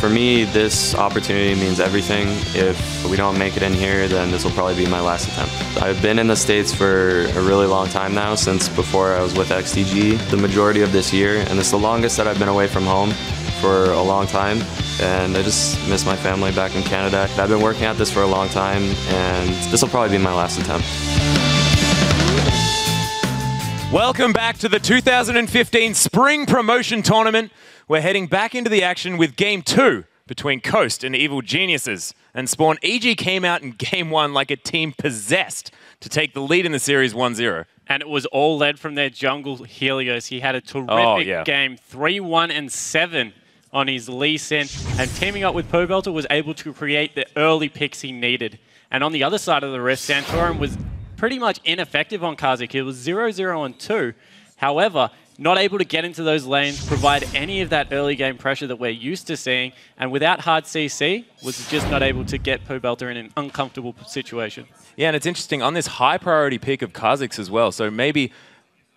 For me, this opportunity means everything. If we don't make it in here, then this will probably be my last attempt. I've been in the States for a really long time now, since before I was with XTG, the majority of this year, and it's the longest that I've been away from home for a long time, and I just miss my family back in Canada. I've been working at this for a long time, and this will probably be my last attempt. Welcome back to the 2015 Spring Promotion Tournament. We're heading back into the action with Game 2 between Coast and Evil Geniuses. And Spawn, EG came out in Game 1 like a team possessed to take the lead in the series 1-0. And it was all led from their jungle Helios. He had a terrific game, 3-1 and 7 on his Lee Sin. And teaming up with Pobelter was able to create the early picks he needed. And on the other side of the rift, Santorum was pretty much ineffective on Kazik. It was 0-0 on 2. However, not able to get into those lanes, provide any of that early game pressure that we're used to seeing, and without hard CC, was just not able to get Pobelter in an uncomfortable situation. Yeah, and it's interesting, on this high priority pick of Kazik's as well, so maybe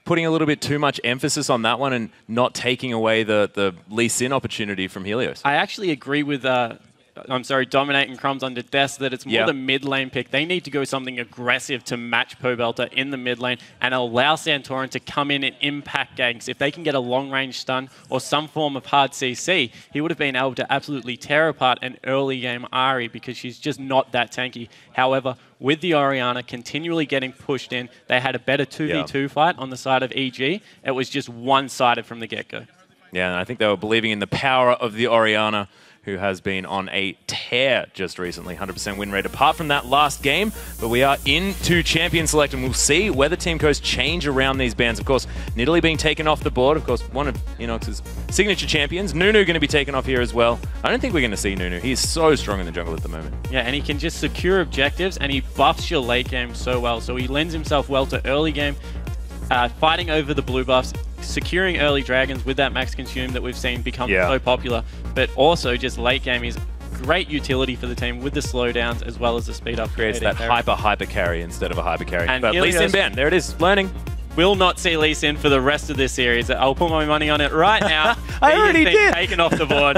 putting a little bit too much emphasis on that one and not taking away the Lee Sin opportunity from Helios. I actually agree with Dominate and Crumbs under Death that it's more the mid lane pick. They need to go something aggressive to match Pobelter in the mid lane and allow Santorum to come in and impact ganks. If they can get a long range stun or some form of hard CC, he would have been able to absolutely tear apart an early game Ahri because she's just not that tanky. However, with the Orianna continually getting pushed in, they had a better 2v2 fight on the side of EG. It was just one-sided from the get-go. Yeah, and I think they were believing in the power of the Orianna, who has been on a tear just recently, 100% win rate apart from that last game. But we are into Champion Select, and we'll see whether Team Coast change around these bans. Of course, Nidalee being taken off the board, of course, one of Inox's signature champions. Nunu going to be taken off here as well. I don't think we're going to see Nunu. He's so strong in the jungle at the moment. Yeah, and he can just secure objectives, and he buffs your late game so well. So he lends himself well to early game, fighting over the blue buffs, securing early dragons with that max consume that we've seen become so popular, but also just late game is great utility for the team with the slowdowns as well as the speed up. Creates that hyper carry instead of a hyper carry. And but Lee Sin ban, there it is, learning. Will not see Lee Sin for the rest of this series. I'll put my money on it right now. I already did. Taken off the board.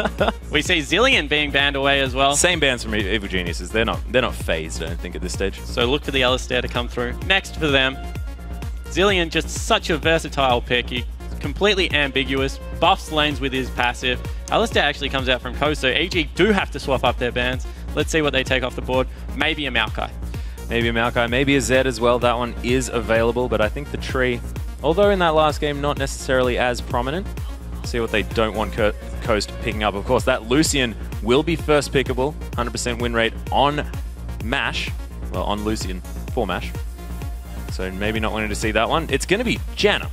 We see Zilean being banned away as well. Same bans from Evil Geniuses. They're not phased, I don't think, at this stage. So look for the Alistair to come through. Next for them, Zilean, just such a versatile pick. He's completely ambiguous, buffs lanes with his passive. Alistair actually comes out from Coast, so EG do have to swap up their bans. Let's see what they take off the board. Maybe a Maokai. Maybe a Maokai, maybe a Zed as well. That one is available, but I think the tree, although in that last game not necessarily as prominent, see what they don't want Coast picking up. Of course, that Lucian will be first pickable, 100% win rate on MASH, well, on Lucian for MASH. So maybe not wanting to see that one. It's going to be Janna.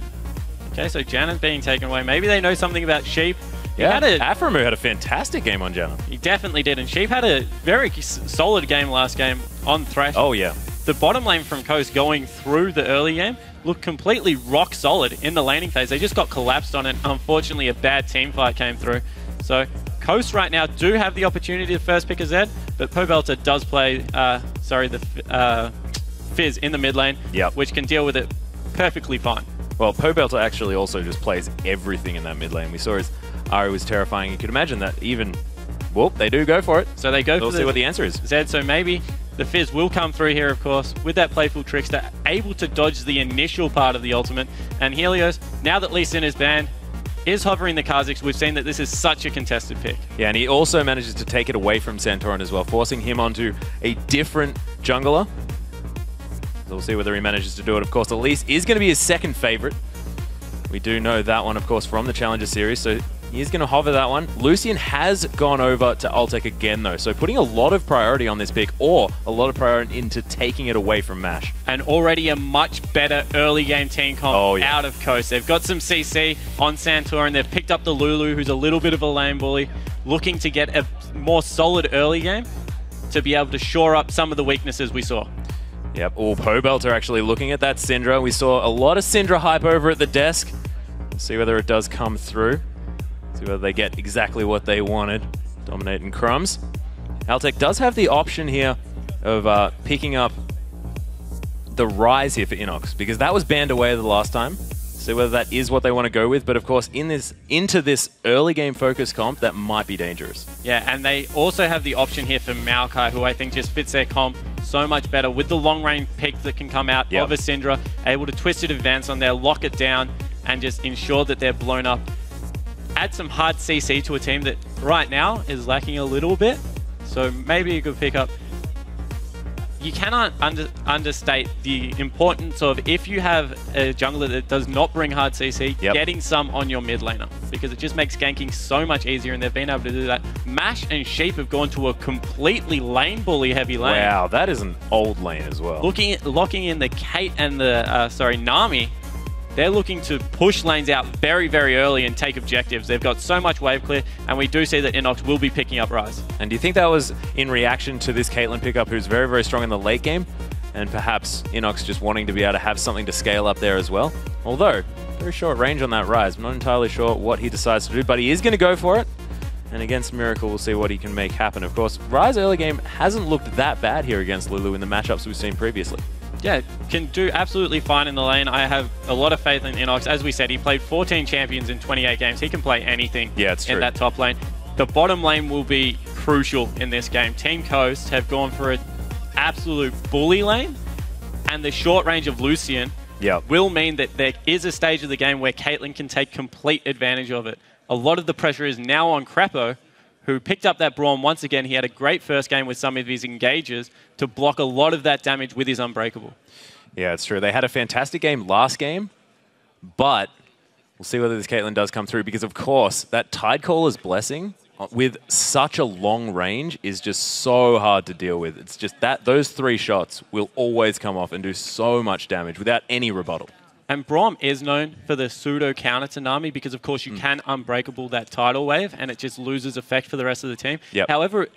Okay, so Janna's being taken away. Maybe they know something about Sheep. Aframu had a fantastic game on Janna. He definitely did, and Sheep had a very solid game last game on Thresh. Oh, yeah. The bottom lane from Coast going through the early game looked completely rock solid in the laning phase. They just got collapsed on it. Unfortunately, a bad team fight came through. So Coast right now do have the opportunity to first pick a Zed, but Pobelter does play, the Fizz in the mid lane, which can deal with it perfectly fine. Well, Pobelter actually also just plays everything in that mid lane. We saw his Ahri was terrifying. You could imagine that even, well, they do go for it. So they go We'll see what the answer is. Zed, so maybe the Fizz will come through here, of course, with that playful trickster, able to dodge the initial part of the ultimate. And Helios, now that Lee Sin is banned, is hovering the Kazakhs. We've seen that this is such a contested pick. Yeah, and he also manages to take it away from Santorum as well, forcing him onto a different jungler. So we'll see whether he manages to do it. Of course, Elise is going to be his second favorite. We do know that one, of course, from the Challenger Series, so he is going to hover that one. Lucian has gone over to Altec again, though, so putting a lot of priority on this pick, or a lot of priority into taking it away from MASH. And already a much better early game team comp out of Coast. They've got some CC on Santorum. They've picked up the Lulu, who's a little bit of a lane bully, looking to get a more solid early game to be able to shore up some of the weaknesses we saw. Yep, all Pobelter actually looking at that Syndra. We saw a lot of Syndra hype over at the desk. Let's see whether it does come through. See whether they get exactly what they wanted. Dominating Crumbs. Altec does have the option here of picking up the Rise here for Inox, because that was banned away the last time. See whether that is what they want to go with. But of course, into this early game focus comp, that might be dangerous. Yeah, and they also have the option here for Maokai, who I think just fits their comp so much better with the long range pick that can come out of a Syndra, able to twist it, advance on there, lock it down, and just ensure that they're blown up. Add some hard CC to a team that right now is lacking a little bit, so maybe a good pickup. You cannot understate the importance of, if you have a jungler that does not bring hard CC, getting some on your mid laner, because it just makes ganking so much easier, and they've been able to do that. Mash and Sheep have gone to a completely lane bully heavy lane. Wow, that is an old lane as well. Locking in the Kate and the Nami. They're looking to push lanes out very, very early and take objectives. They've got so much wave clear, and we do see that Inox will be picking up Ryze. And do you think that was in reaction to this Caitlyn pickup, who's very, very strong in the late game, and perhaps Inox just wanting to be able to have something to scale up there as well? Although, very short range on that Ryze. I'm not entirely sure what he decides to do, but he is going to go for it. And against Miracle, we'll see what he can make happen. Of course, Ryze early game hasn't looked that bad here against Lulu in the matchups we've seen previously. Yeah, can do absolutely fine in the lane. I have a lot of faith in Inox. As we said, he played 14 champions in 28 games. He can play anything in that top lane. The bottom lane will be crucial in this game. Team Coast have gone for an absolute bully lane, and the short range of Lucian will mean that there is a stage of the game where Caitlyn can take complete advantage of it. A lot of the pressure is now on Crepo, who picked up that Braum once again. He had a great first game with some of his engages to block a lot of that damage with his Unbreakable. Yeah, it's true. They had a fantastic game last game, but we'll see whether this Caitlyn does come through, because of course that Tidecaller's Blessing with such a long range is just so hard to deal with. It's just that those 3 shots will always come off and do so much damage without any rebuttal. And Braum is known for the pseudo counter to Nami, because of course you can Unbreakable that tidal wave and it just loses effect for the rest of the team. However,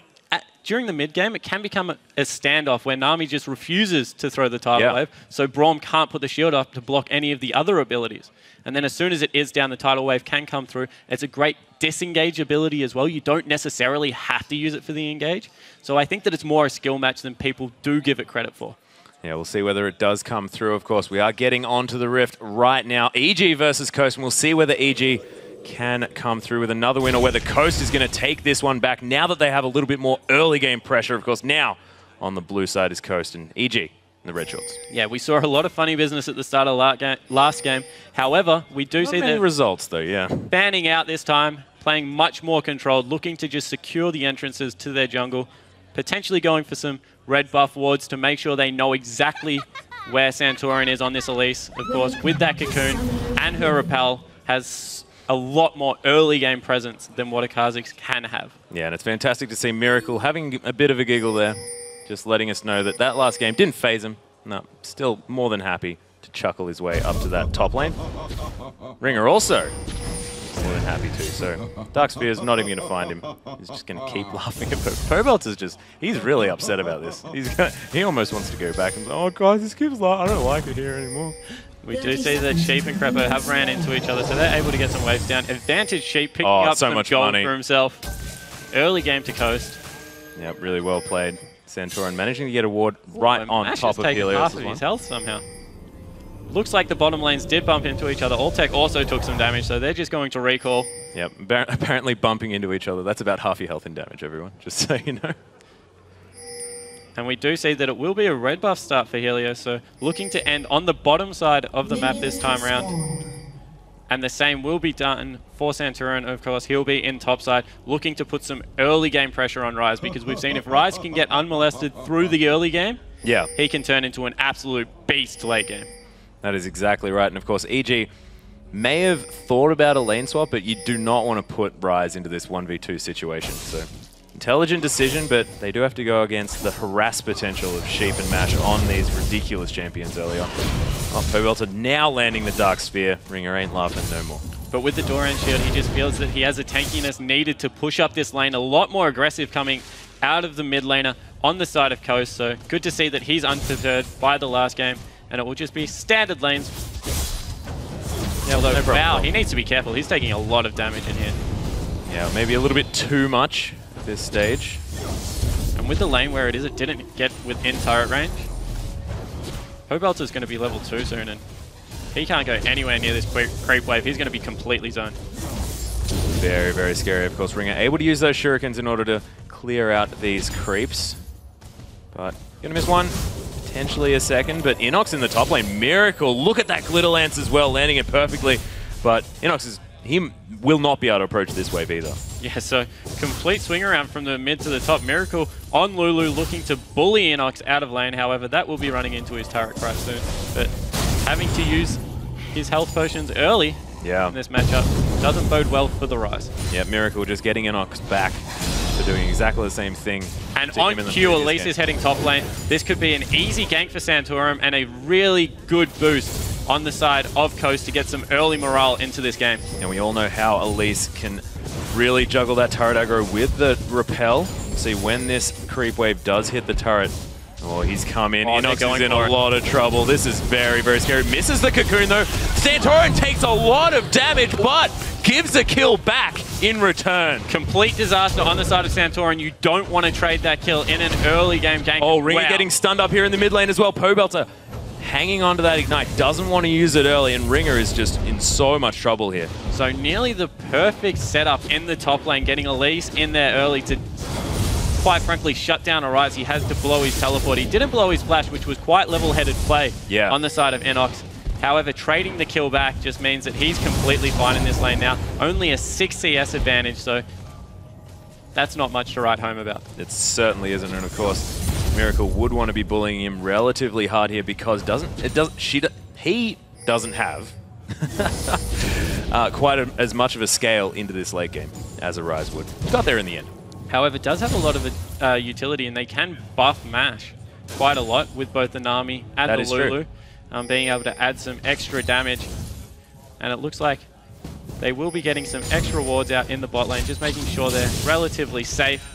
during the mid game, it can become a standoff where Nami just refuses to throw the tidal wave, so Braum can't put the shield up to block any of the other abilities. And then as soon as it is down, the tidal wave can come through. It's a great disengage ability as well. You don't necessarily have to use it for the engage. So I think that it's more a skill match than people do give it credit for. Yeah, we'll see whether it does come through. Of course, we are getting onto the Rift right now. EG versus Coast, and we'll see whether EG can come through with another win, or whether Coast is going to take this one back now that they have a little bit more early game pressure. Of course, now on the blue side is Coast and EG in the red shorts. Yeah, we saw a lot of funny business at the start of last game. However, we do see the results though, banning out this time, playing much more controlled, looking to just secure the entrances to their jungle, potentially going for some red buff wards to make sure they know exactly where Santorin is on this Elise. Of course, with that Cocoon and her Repel, has a lot more early game presence than what a Kha'Zix can have. Yeah, and it's fantastic to see Miracle having a bit of a giggle there, just letting us know that that last game didn't phase him. No, still more than happy to chuckle his way up to that top lane. Ringer also more than happy too, so Dark Sphere is not even going to find him. He's just going to keep laughing at Pobelt. Is just, he's really upset about this. He almost wants to go back and say, oh guys, this keeps I don't like it here anymore. We do see that Sheep and Crepo have ran into each other, so they're able to get some waves down. Advantage Sheep picking up so some much gold money for himself. Early game to Coast. Yep, really well played. Santorin managing to get a ward right on top of Helios. Half of his health somehow. Looks like the bottom lanes did bump into each other. Alltech also took some damage, so they're just going to recall. Yep, apparently bumping into each other. That's about half your health in damage, everyone, just so you know. And we do see that it will be a red buff start for Helios, so looking to end on the bottom side of the map this time around. And the same will be done for Santorin, of course. He'll be in top side, looking to put some early game pressure on Ryze, because we've seen if Ryze can get unmolested through the early game, he can turn into an absolute beast late game. That is exactly right. And of course, EG may have thought about a lane swap, but you do not want to put Ryze into this 1v2 situation. So intelligent decision, but they do have to go against the harass potential of Sheep and Mash on these ridiculous champions early on. Oh, Pobelter now landing the Dark Sphere. Ringer ain't laughing no more. But with the Doran shield, he just feels that he has the tankiness needed to push up this lane. A lot more aggressive coming out of the mid laner on the side of Coast. So good to see that he's undeterred by the last game. And it will just be standard lanes. Yeah, although Wow, he needs to be careful. He's taking a lot of damage in here. Yeah, maybe a little bit too much at this stage. And with the lane where it is, it didn't get within turret range. Pobelter's going to be level 2 soon, and He can't go anywhere near this creep wave. He's going to be completely zoned. Very, very scary. Of course, Ringer able to use those shurikens in order to clear out these creeps. But gonna miss one, potentially a second. But Inox in the top lane, Miracle. Look at that glitter lance as well, landing it perfectly. But Inox he will not be able to approach this wave either. Yeah, so complete swing around from the mid to the top. Miracle on Lulu looking to bully Inox out of lane. However, that will be running into his turret quite soon. But having to use his health potions early in this matchup doesn't bode well for the Rise. Yeah, Miracle just getting Inox back for doing exactly the same thing. And on cue, Elise is heading top lane. This could be an easy gank for Santorum and a really good boost on the side of Coast to get some early morale into this game. And we all know how Elise can really juggle that turret aggro with the repel. See, when this creep wave does hit the turret, oh, he's come in. Inox is in a lot of trouble. This is very, very scary. Misses the cocoon though. Santorum takes a lot of damage, but gives a kill back in return. Complete disaster on the side of Santorum. You don't want to trade that kill in an early game gank. Oh, Ringer getting stunned up here in the mid lane as well. Pobelter hanging on to that ignite, doesn't want to use it early, and Ringer is just in so much trouble here. So nearly the perfect setup in the top lane, getting Elise in there early to, quite frankly, shut down a Rise. He has to blow his teleport. He didn't blow his flash, which was quite level-headed play on the side of Inox. However, trading the kill back just means that he's completely fine in this lane now. Only a 6 CS advantage, so that's not much to write home about. It certainly isn't, and of course, Miracle would want to be bullying him relatively hard here because he doesn't have quite as much of a scale into this late game as a Rise would. Got there in the end. However, it does have a lot of utility, and they can buff Mash quite a lot with both the Nami and the Lulu, being able to add some extra damage. And it looks like they will be getting some extra wards out in the bot lane, just making sure they're relatively safe.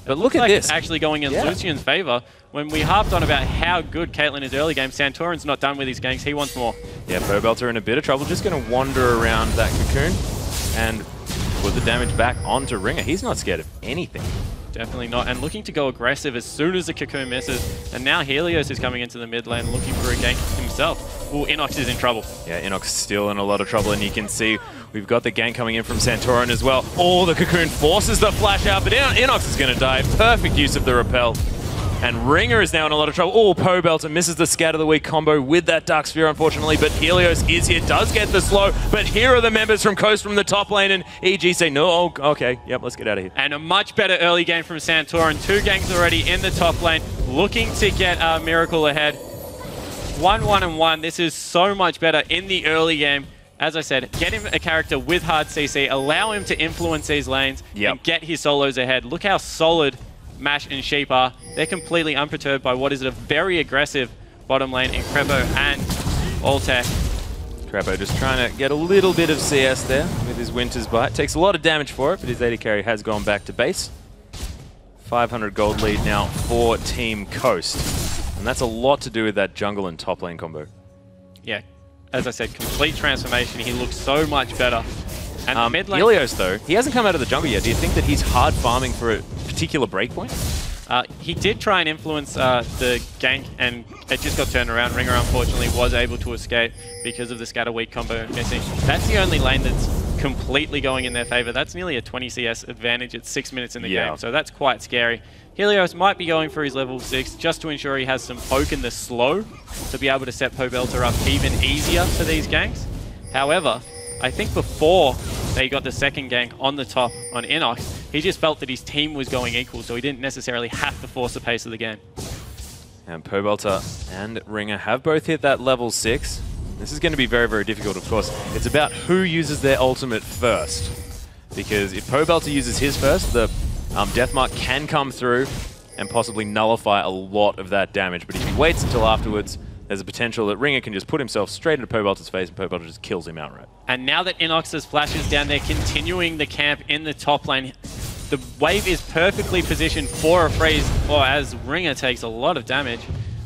But look at this. It's actually going in Lucian's favor. When we harped on about how good Caitlyn is early game, Santorin's not done with his ganks. He wants more. Yeah, Pobelter in a bit of trouble. Just going to wander around that cocoon and put the damage back onto Ringer. He's not scared of anything. Definitely not. And looking to go aggressive as soon as the cocoon misses. And now Helios is coming into the mid lane looking for a gank himself. Ooh, Inox is in trouble. Yeah, Inox still in a lot of trouble, and you can see we've got the gank coming in from Santorum as well. Oh, the cocoon forces the flash out, but Inox is going to die. Perfect use of the repel. And Ringer is now in a lot of trouble. Oh, Pobelter misses the Scatter the Weak combo with that Dark Sphere, unfortunately, but Helios is here, does get the slow, but here are the members from Coast from the top lane, and EG say, no, oh, okay, yep, let's get out of here. And a much better early game from Santorum. 2 ganks already in the top lane, looking to get Miracle ahead. 1-1-1. This is so much better in the early game. As I said, get him a character with hard CC, allow him to influence these lanes, and get his solos ahead. Look how solid Mash and Sheep are. They're completely unperturbed by what is a very aggressive bottom lane in Crepo and Alltech. Crepo just trying to get a little bit of CS there with his Winter's Bite. Takes a lot of damage for it, but his AD carry has gone back to base. 500 gold lead now for Team Coast. And that's a lot to do with that jungle and top lane combo. Yeah, as I said, complete transformation. He looks so much better. And mid lane, Helios, though, he hasn't come out of the jungle yet. Do you think that he's hard farming for a particular breakpoint? He did try and influence the gank, and it just got turned around. Ringer, unfortunately, was able to escape because of the Scatter Weak combo missing. That's the only lane that's completely going in their favor. That's nearly a 20 CS advantage at 6 minutes in the game, so that's quite scary. Helios might be going for his level 6 just to ensure he has some poke in the slow to be able to set Pobelter up even easier for these ganks. However, I think before they got the second gank on the top on Inox, he just felt that his team was going equal, so he didn't necessarily have to force the pace of the game. And Pobelter and Ringer have both hit that level 6. This is going to be very, very difficult, of course. It's about who uses their ultimate first. Because if Pobelter uses his first, the Deathmark can come through and possibly nullify a lot of that damage. But if he waits until afterwards, there's a potential that Ringer can just put himself straight into Pobelter's face and Pobelter just kills him outright. And now that Inox's flash is down there, continuing the camp in the top lane, the wave is perfectly positioned for a freeze, or as Ringer takes a lot of damage,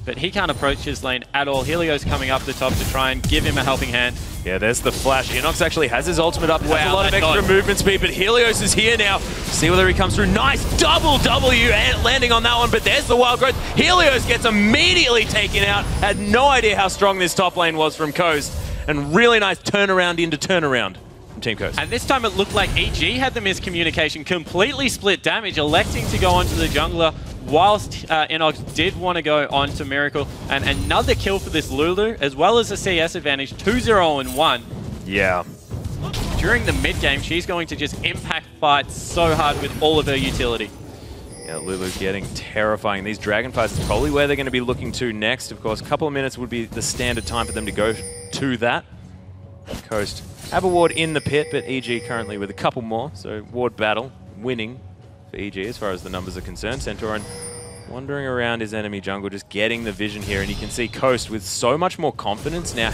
but he can't approach his lane at all. Helios coming up the top to try and give him a helping hand. Yeah, there's the flash. Inox actually has his ultimate up. Has a lot of extra movement speed, but Helios is here now. See whether he comes through. Nice double W landing on that one, but there's the wild growth. Helios gets immediately taken out. Had no idea how strong this top lane was from Coast. and really nice turnaround into turnaround from Team Coast. And this time it looked like EG had the miscommunication, completely split damage, electing to go onto the jungler, whilst Inox did want to go on to Miracle. And another kill for this Lulu, as well as a CS advantage, 2-0 and 1. Yeah. During the mid game, she's going to just impact fights so hard with all of her utility. Yeah, Lulu getting terrifying. These dragon fights is probably where they're going to be looking to next. Of course, a couple of minutes would be the standard time for them to go to that. Coast have a ward in the pit, but EG currently with a couple more. So ward battle winning for EG as far as the numbers are concerned. Centauran wandering around his enemy jungle, just getting the vision here. And you can see Coast with so much more confidence now,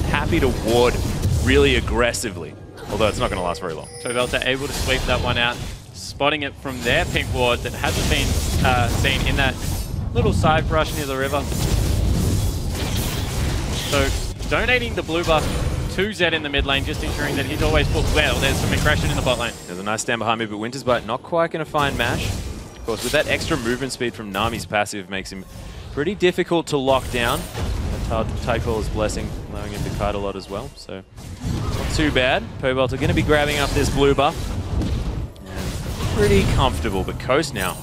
happy to ward really aggressively. Although it's not going to last very long. Pobelta able to sweep that one out, spotting it from their pink ward that hasn't been seen in that little side brush near the river. So donating the blue buff to Zed in the mid lane, just ensuring that he's always booked well. There's some aggression in the bot lane. There's a nice stand behind me, but Winter's Bite not quite going to find Mash. Of course, with that extra movement speed from Nami's passive makes him pretty difficult to lock down. Tycall's blessing, allowing him to kite a lot as well. So not too bad. Pobelta going to be grabbing up this blue buff. And pretty comfortable, but Coast now.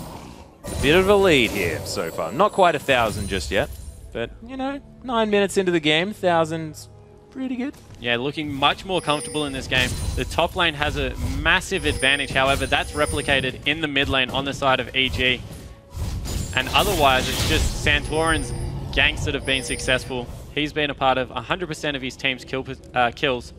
A bit of a lead here so far. Not quite 1,000 just yet, but, you know, 9 minutes into the game, 1,000's pretty good. Yeah, looking much more comfortable in this game. The top lane has a massive advantage, however, that's replicated in the mid lane on the side of EG. And otherwise, it's just Santoran's ganks that have been successful. He's been a part of 100% of his team's kills.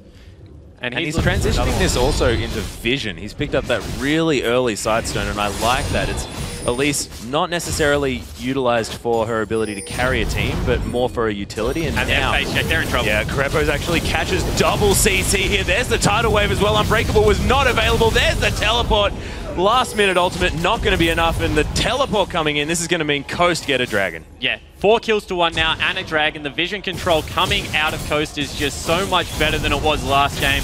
And he's transitioning this also into vision. He's picked up that really early sidestone, and I like that. It's at least not necessarily utilized for her ability to carry a team, but more for a utility. And now, face check, they're in trouble. Yeah, Crepo's actually catches double CC here. There's the tidal wave as well. Unbreakable was not available. There's the teleport. Last minute ultimate, not going to be enough, and the teleport coming in. This is going to mean Coast get a dragon. Yeah, 4 kills to 1 now, and a dragon. The vision control coming out of Coast is just so much better than it was last game.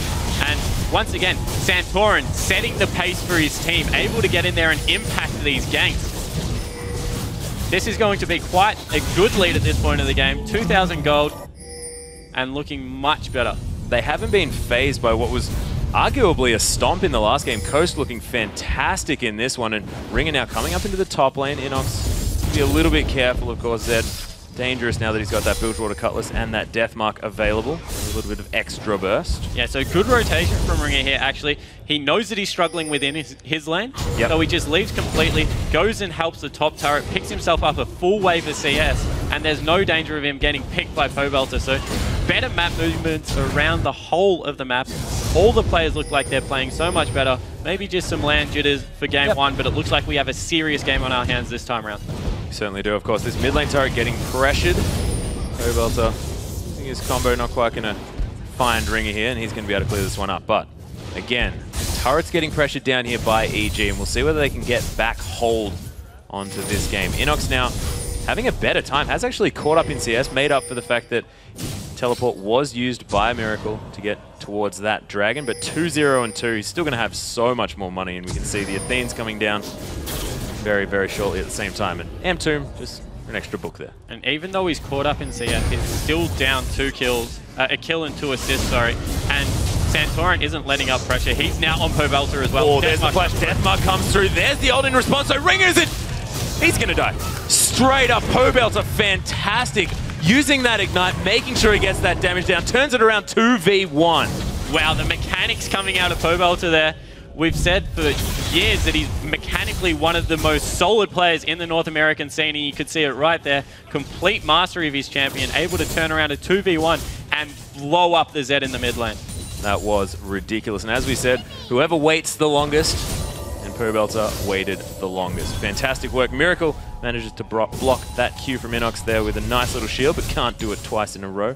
And once again, Santoran setting the pace for his team, able to get in there and impact these ganks. This is going to be quite a good lead at this point of the game. 2,000 gold, and looking much better. They haven't been phased by what was arguably a stomp in the last game. Coast looking fantastic in this one, and Ringer now coming up into the top lane. Inox, be a little bit careful, of course. Zed, dangerous now that he's got that Bilgewater Cutlass and that Death Mark available. A little bit of extra burst. Yeah, so good rotation from Ringer here, actually. He knows that he's struggling within his lane, so he just leaves completely, goes and helps the top turret, picks himself up a full wave of CS, and there's no danger of him getting picked by Pobelta. So better map movements around the whole of the map. All the players look like they're playing so much better. Maybe just some land jitters for game 1, but it looks like we have a serious game on our hands this time around. We certainly do. Of course, this mid lane turret getting pressured. Pobelta, I think his combo not quite going to find Ringer here, and he's going to be able to clear this one up. But again, turret's getting pressured down here by EG, and we'll see whether they can get back hold onto this game. Inox now having a better time, has actually caught up in CS, made up for the fact that teleport was used by Miracle to get towards that dragon, but 2-0 and 2, he's still going to have so much more money, and we can see the Athenes coming down very, very shortly at the same time. And Amtomb, just an extra book there. And even though he's caught up in CS, he's still down 2 kills, a kill and 2 assists, sorry. And Santoran isn't letting up pressure. He's now on Pobelta as well. Oh, there's the flash. Deathmark comes through. There's the ult in response. So Ringer's it. He's going to die. Straight up, Pobelta, fantastic. Using that ignite, making sure he gets that damage down. Turns it around 2v1. Wow, the mechanics coming out of Pobelta there. We've said for years that he's mechanically one of the most solid players in the North American scene, and you could see it right there. Complete mastery of his champion, able to turn around a 2v1 and blow up the Zed in the mid lane. That was ridiculous. And as we said, whoever waits the longest, and Pobelta waited the longest. Fantastic work. Miracle manages to block that Q from Inox there with a nice little shield, but can't do it twice in a row.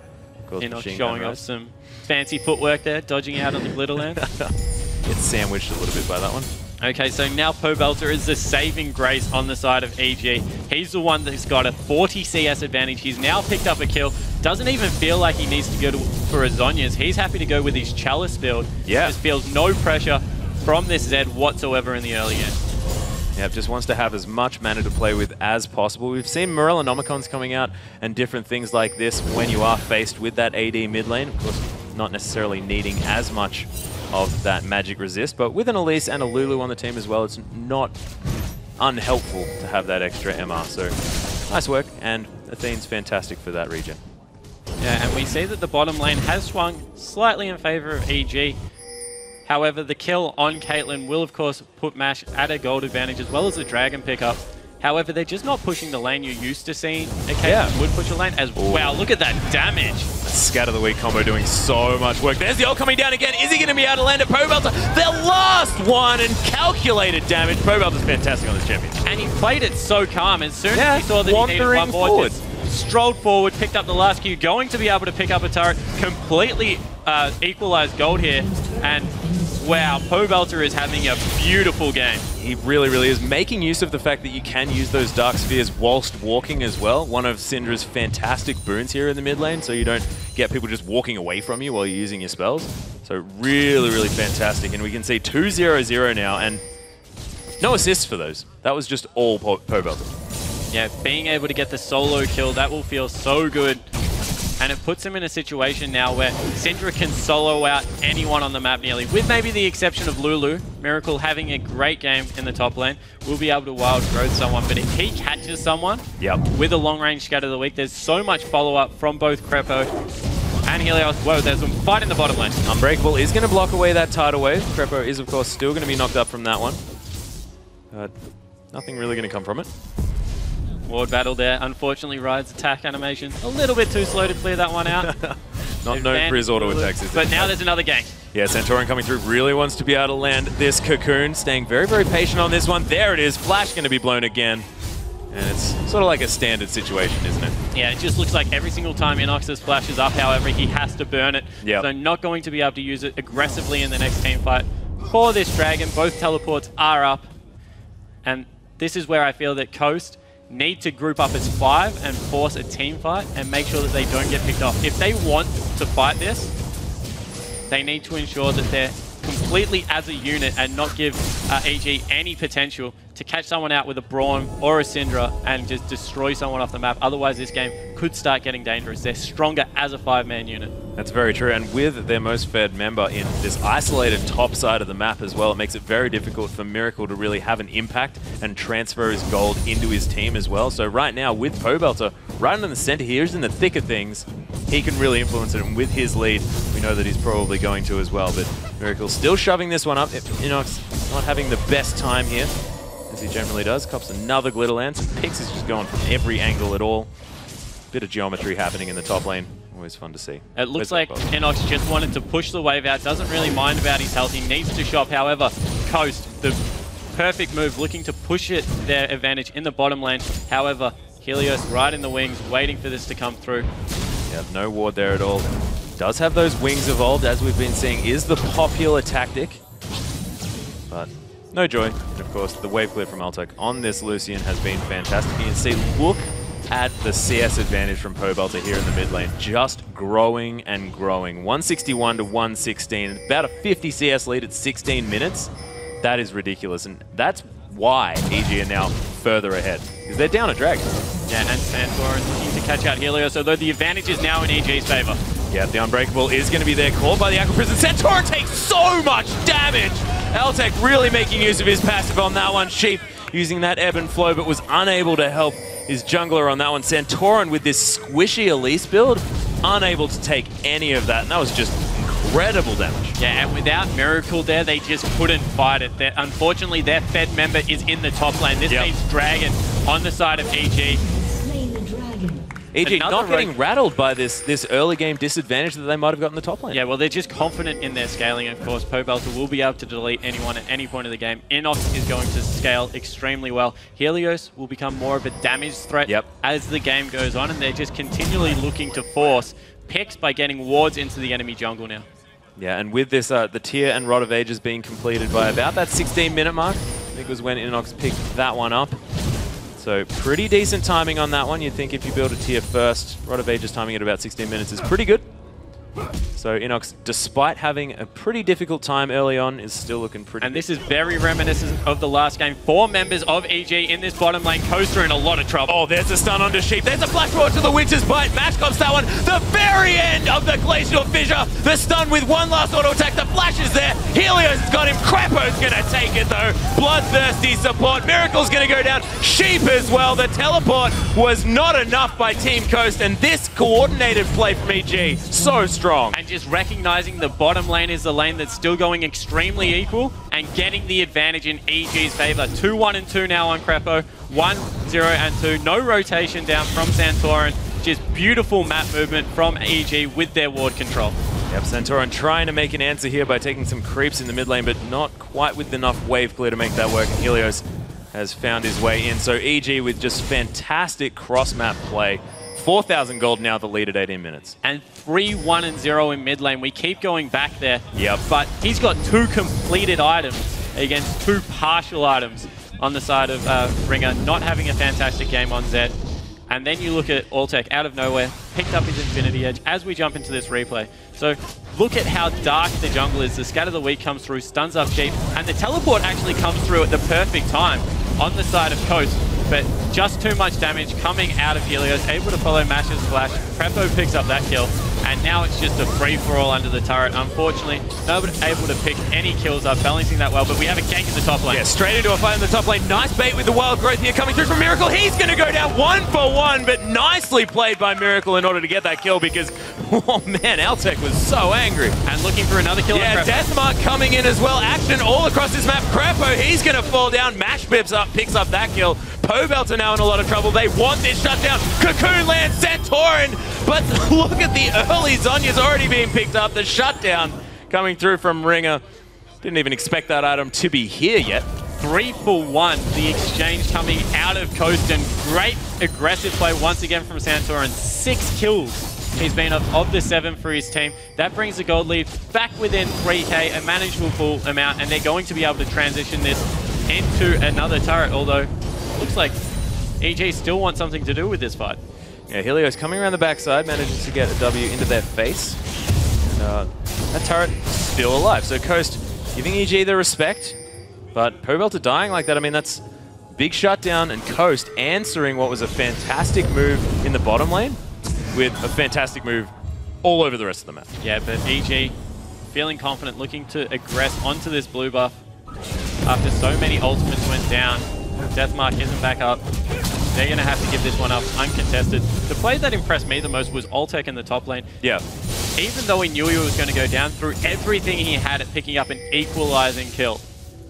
Inox showing off some fancy footwork there, dodging out on the glitter land. It's sandwiched a little bit by that one. Okay, so now Pobelta is the saving grace on the side of EG. He's the one that's got a 40 CS advantage. He's now picked up a kill. Doesn't even feel like he needs to go for a Zhonya's. He's happy to go with his Chalice build. Yeah. Just feels no pressure from this Zed whatsoever in the early game. Yeah, just wants to have as much mana to play with as possible. We've seen Morellonomicons coming out and different things like this when you are faced with that AD mid lane. Of course, not necessarily needing as much of that magic resist, but with an Elise and a Lulu on the team as well, it's not unhelpful to have that extra MR. So nice work, and Athene's fantastic for that region. Yeah, and we see that the bottom lane has swung slightly in favor of EG. However, the kill on Caitlyn will, of course, put MASH at a gold advantage, as well as the dragon pickup. However, they're just not pushing the lane you're used to seeing. Caitlyn would push a lane as wow, look at that damage. Scatter the Weak combo doing so much work. There's the ult coming down again. Is he going to be able to land at Pobelter? Their last one, and calculated damage. Pobelter's fantastic on this champion. And he played it so calm. As soon as he saw that he needed one more, just strolled forward, picked up the last Q, going to be able to pick up a turret, completely equalized gold here. And wow, Pobelter is having a beautiful game. He really, really is, making use of the fact that you can use those Dark Spheres whilst walking as well. One of Syndra's fantastic boons here in the mid lane, so you don't get people just walking away from you while you're using your spells. So really, really fantastic. And we can see 2-0-0 now, and no assists for those. That was just all Pobelter. Yeah, being able to get the solo kill, that will feel so good. And it puts him in a situation now where Syndra can solo out anyone on the map nearly, with maybe the exception of Lulu. Miracle having a great game in the top lane, will be able to wild growth someone, but if he catches someone with a long range scatter of the week, there's so much follow-up from both Crepo and Helios. Whoa, there's some fight in the bottom lane. Unbreakable is going to block away that tidal wave. Crepo is, of course, still going to be knocked up from that one. Nothing really going to come from it. Ward battle there. Unfortunately, Ride's attack animation a little bit too slow to clear that one out. Not known for his auto attacks, is it? But now there's another gank. Yeah, Santorin coming through, really wants to be able to land this cocoon, staying very, very patient on this one. There it is, Flash going to be blown again. And it's sort of like a standard situation, isn't it? Yeah, it just looks like every single time Inox's Flash is up, however, he has to burn it. So not going to be able to use it aggressively in the next team fight. For this dragon, both teleports are up. And this is where I feel that Coast need to group up as 5 and force a team fight and make sure that they don't get picked off. If they want to fight this, they need to ensure that they're completely as a unit and not give EG any potential to catch someone out with a Brawn or a Syndra and just destroy someone off the map. Otherwise, this game could start getting dangerous. They're stronger as a 5-man unit. That's very true, and with their most fed member in this isolated top side of the map as well, it makes it very difficult for Miracle to really have an impact and transfer his gold into his team as well. So right now, with Pobelter right in the center here, he's in the thick of things, he can really influence it, and with his lead, we know that he's probably going to as well. But Miracle's still shoving this one up. Inox not having the best time here, as he generally does. Cops another Glitter Lance. Pix is just going from every angle at all. Bit of geometry happening in the top lane. Always fun to see. It looks like Inox just wanted to push the wave out. Doesn't really mind about his health. He needs to shop. However, Coast, the perfect move, looking to push it their advantage in the bottom lane. However, Helios right in the wings, waiting for this to come through. Yeah, no ward there at all. Does have those wings evolved, as we've been seeing, is the popular tactic. But no joy. And of course, the wave clear from Altec on this Lucian has been fantastic. You can see, look at the CS advantage from Pobelter here in the mid lane. Just growing and growing. 161 to 116. About a 50 CS lead at 16 minutes. That is ridiculous. And that's why EG are now further ahead, because they're down a dragon. Yeah, and Santorin looking to catch out Helios, although the advantage is now in EG's favor. Yeah, the Unbreakable is going to be there, caught by the Aqua Prison. Santorin takes so much damage! Altec really making use of his passive on that one. Sheep using that ebb and flow, but was unable to help his jungler on that one. Santorin with this squishy Elise build, unable to take any of that, and that was just incredible damage. Yeah, and without Miracle there, they just couldn't fight it. Unfortunately, their Fed member is in the top lane. This means Dragon on the side of EG. EG not getting rattled by this early game disadvantage that they might have got in the top lane. Yeah, well, they're just confident in their scaling. Of course, Pobelter will be able to delete anyone at any point of the game. Inox is going to scale extremely well. Helios will become more of a damage threat as the game goes on, and they're just continually looking to force picks by getting wards into the enemy jungle now. Yeah, and with this, the tier and Rod of Ages being completed by about that 16-minute mark, I think was when Inox picked that one up. So pretty decent timing on that one. You'd think if you build a tier first, Rod of Ages timing at about 16 minutes is pretty good. So Inox, despite having a pretty difficult time early on, is still looking pretty And this is very reminiscent of the last game. 4 members of EG in this bottom lane. Coaster in a lot of trouble. Oh, there's a stun onto Sheep. There's a flash forward to the Witch's Bite. Mash cops that one. The very end of the Glacial Fissure. The stun with one last auto attack. The flash is there. Helios got him. Crapo's going to take it though. Bloodthirsty support. Miracle's going to go down. Sheep as well. The teleport was not enough by Team Coast, and this coordinated play from EG, so strong. And just recognizing the bottom lane is the lane that's still going extremely equal and getting the advantage in EG's favor. 2-1 and 2 now on Crapo. 1-0 and 2. No rotation down from Santorin. Just beautiful map movement from EG with their ward control. Yep, Santorin trying to make an answer here by taking some creeps in the mid lane, but not quite with enough wave clear to make that work. And Helios has found his way in. So EG with just fantastic cross-map play. 4,000 gold now, the lead at 18 minutes. And 3-1 and 0 in mid lane. We keep going back there. Yep. But he's got 2 completed items against 2 partial items on the side of Ringer, not having a fantastic game on Zed. And then you look at Alltech out of nowhere, picked up his Infinity Edge as we jump into this replay. So look at how dark the jungle is. The Scatter the Weak comes through, stuns up Sheep, and the teleport actually comes through at the perfect time on the side of Coast. But just too much damage coming out of Helios, able to follow Mash's flash. Prepo picks up that kill, and now it's just a free-for-all under the turret. Unfortunately, nobody able to pick any kills up, balancing that well, but we have a gank in the top lane. Yeah, straight into a fight in the top lane. Nice bait with the wild growth here coming through from Miracle. He's going to go down 1-for-1, but nicely played by Miracle in order to get that kill because, oh man, Altec was so angry. And looking for another kill. Yeah, Deathmark coming in as well. Action all across this map. Crapo, he's going to fall down. Mash picks up that kill. Pobelt are now in a lot of trouble. They want this shutdown. Cocoon lands Santorin, but look at the early Zonya's already being picked up. The shutdown coming through from Ringer. Didn't even expect that item to be here yet. 3-for-1, the exchange coming out of Coast, and great aggressive play once again from Santorin. 6 kills he's been of the 7 for his team. That brings the gold lead back within 3k, a manageable amount, and they're going to be able to transition this into another turret, although looks like EG still want something to do with this fight. Yeah, Helios coming around the backside, manages to get a W into their face. And that turret still alive. So Coast giving EG the respect, but Pobelter dying like that, I mean, that's big shutdown, and Coast answering what was a fantastic move in the bottom lane with a fantastic move all over the rest of the map. Yeah, but EG feeling confident, looking to aggress onto this blue buff after so many ultimates went down. Deathmark isn't back up. They're going to have to give this one up uncontested. The play that impressed me the most was Alltech in the top lane. Yeah. Even though he knew he was going to go down, through everything he had at picking up an equalizing kill.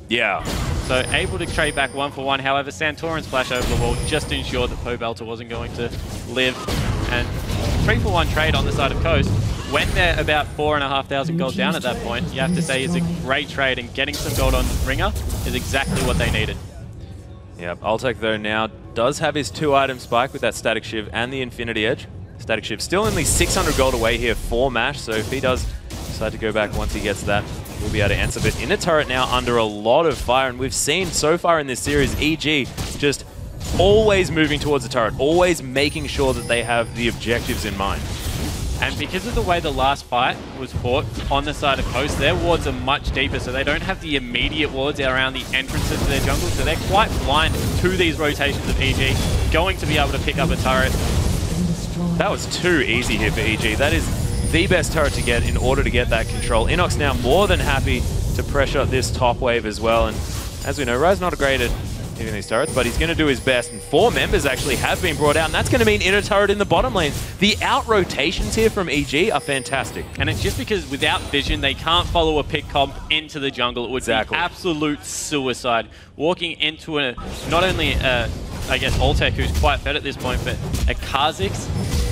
Yeah. So able to trade back 1-for-1. However, Santorin's flash over the wall just ensured that Pobelter wasn't going to live. And 3-for-1 trade on the side of Coast. When they're about 4,500 gold down at that point, you have to say it's a great trade, and getting some gold on Ringer is exactly what they needed. Yep, Altec though now does have his 2-item spike with that Static Shiv and the Infinity Edge. Static Shiv still only 600 gold away here for Mash, so if he does decide to go back once he gets that, we'll be able to answer. But in a turret now under a lot of fire, and we've seen so far in this series, EG just always moving towards the turret, always making sure that they have the objectives in mind. And because of the way the last fight was fought on the side of Coast, their wards are much deeper, so they don't have the immediate wards around the entrances to their jungle, so they're quite blind to these rotations of EG, going to be able to pick up a turret. That was too easy here for EG. That is the best turret to get in order to get that control. Inox now more than happy to pressure this top wave as well, and as we know, Rise not great at hitting these turrets, but he's going to do his best, and 4 members actually have been brought out, and that's going to mean inner turret in the bottom lane. The out rotations here from EG are fantastic. And it's just because without vision, they can't follow a pick comp into the jungle. It would be absolute suicide. Walking into not only I guess Alltech, who's quite fed at this point, but a Kha'Zix,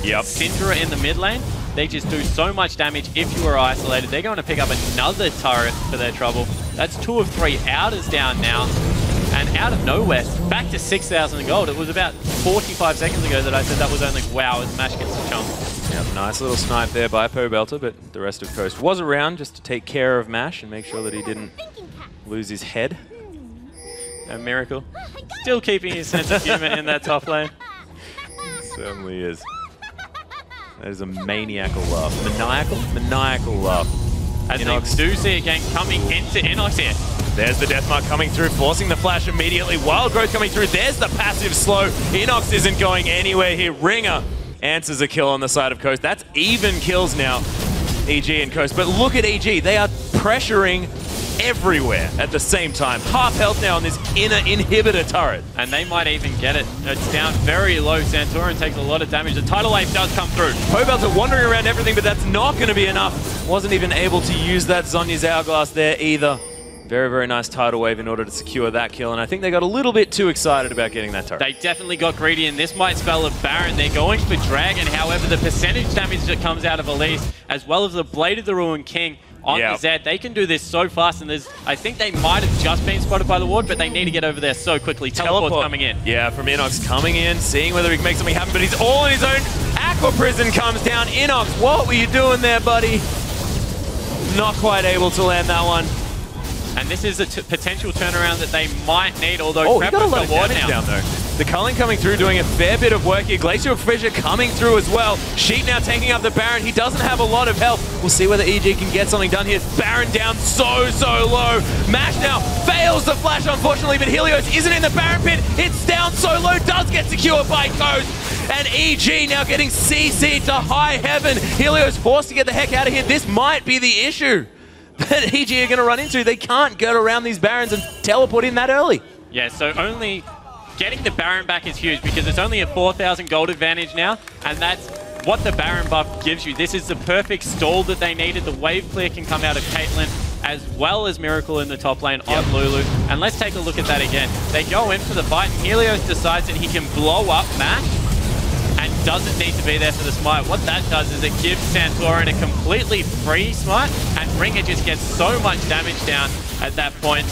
Syndra in the mid lane, they just do so much damage if you are isolated. They're going to pick up another turret for their trouble. That's 2 of 3 outers down now. And out of nowhere, back to 6,000 gold. It was about 45 seconds ago that I said that was only wow as Mash gets a chunk. Yep, nice little snipe there by Pobelter, but the rest of Coast was around just to take care of Mash and make sure that he didn't lose his head. A miracle. Still keeping his sense of humor in that top lane. Certainly is. That is a maniacal laugh. Maniacal laugh. As they do see again coming into Inox here. There's the death mark coming through, forcing the flash immediately. Wild Growth coming through. There's the passive slow. Inox isn't going anywhere here. Ringer answers a kill on the side of Coast. That's even kills now, EG and Coast. But look at EG. They are pressuring everywhere at the same time. Half health now on this inner inhibitor turret. And they might even get it. It's down very low. Santorin takes a lot of damage. The tidal wave does come through. Pobelter wandering around everything, but that's not going to be enough. Wasn't even able to use that Zhonya's Hourglass there either. Very, very nice tidal wave in order to secure that kill, and I think they got a little bit too excited about getting that turret. They definitely got greedy, and this might spell a Baron. They're going for Dragon. However, the percentage damage that comes out of Elise, as well as the Blade of the Ruined King on the Zed, they can do this so fast, and I think they might have just been spotted by the ward, but they need to get over there so quickly. Teleport's coming in. Yeah, from Inox coming in, seeing whether he can make something happen, but he's all on his own. Aqua Prison comes down. Inox, what were you doing there, buddy? Not quite able to land that one. And this is a potential turnaround that they might need, although he got a lot of damage down though. The culling coming through, doing a fair bit of work here. Glacial Fissure coming through as well. Sheep now taking up the Baron. He doesn't have a lot of health. We'll see whether EG can get something done here. Baron down so low. Mash now fails the flash, unfortunately, but Helios isn't in the Baron pit. It's down so low, does get secured by Ghost. And EG now getting CC'd to high heaven. Helios forced to get the heck out of here. This might be the issue that EG are going to run into. They can't get around these Barons and teleport in that early. Yeah, so only getting the Baron back is huge because it's only a 4,000 gold advantage now, and that's what the Baron buff gives you. This is the perfect stall that they needed. The wave clear can come out of Caitlyn, as well as Miracle in the top lane on Lulu. And let's take a look at that again. They go in for the fight, and Helios decides that he can blow up Mash and doesn't need to be there for the smite. What that does is it gives Santorin a completely free smite, and Ringer just gets so much damage down at that point.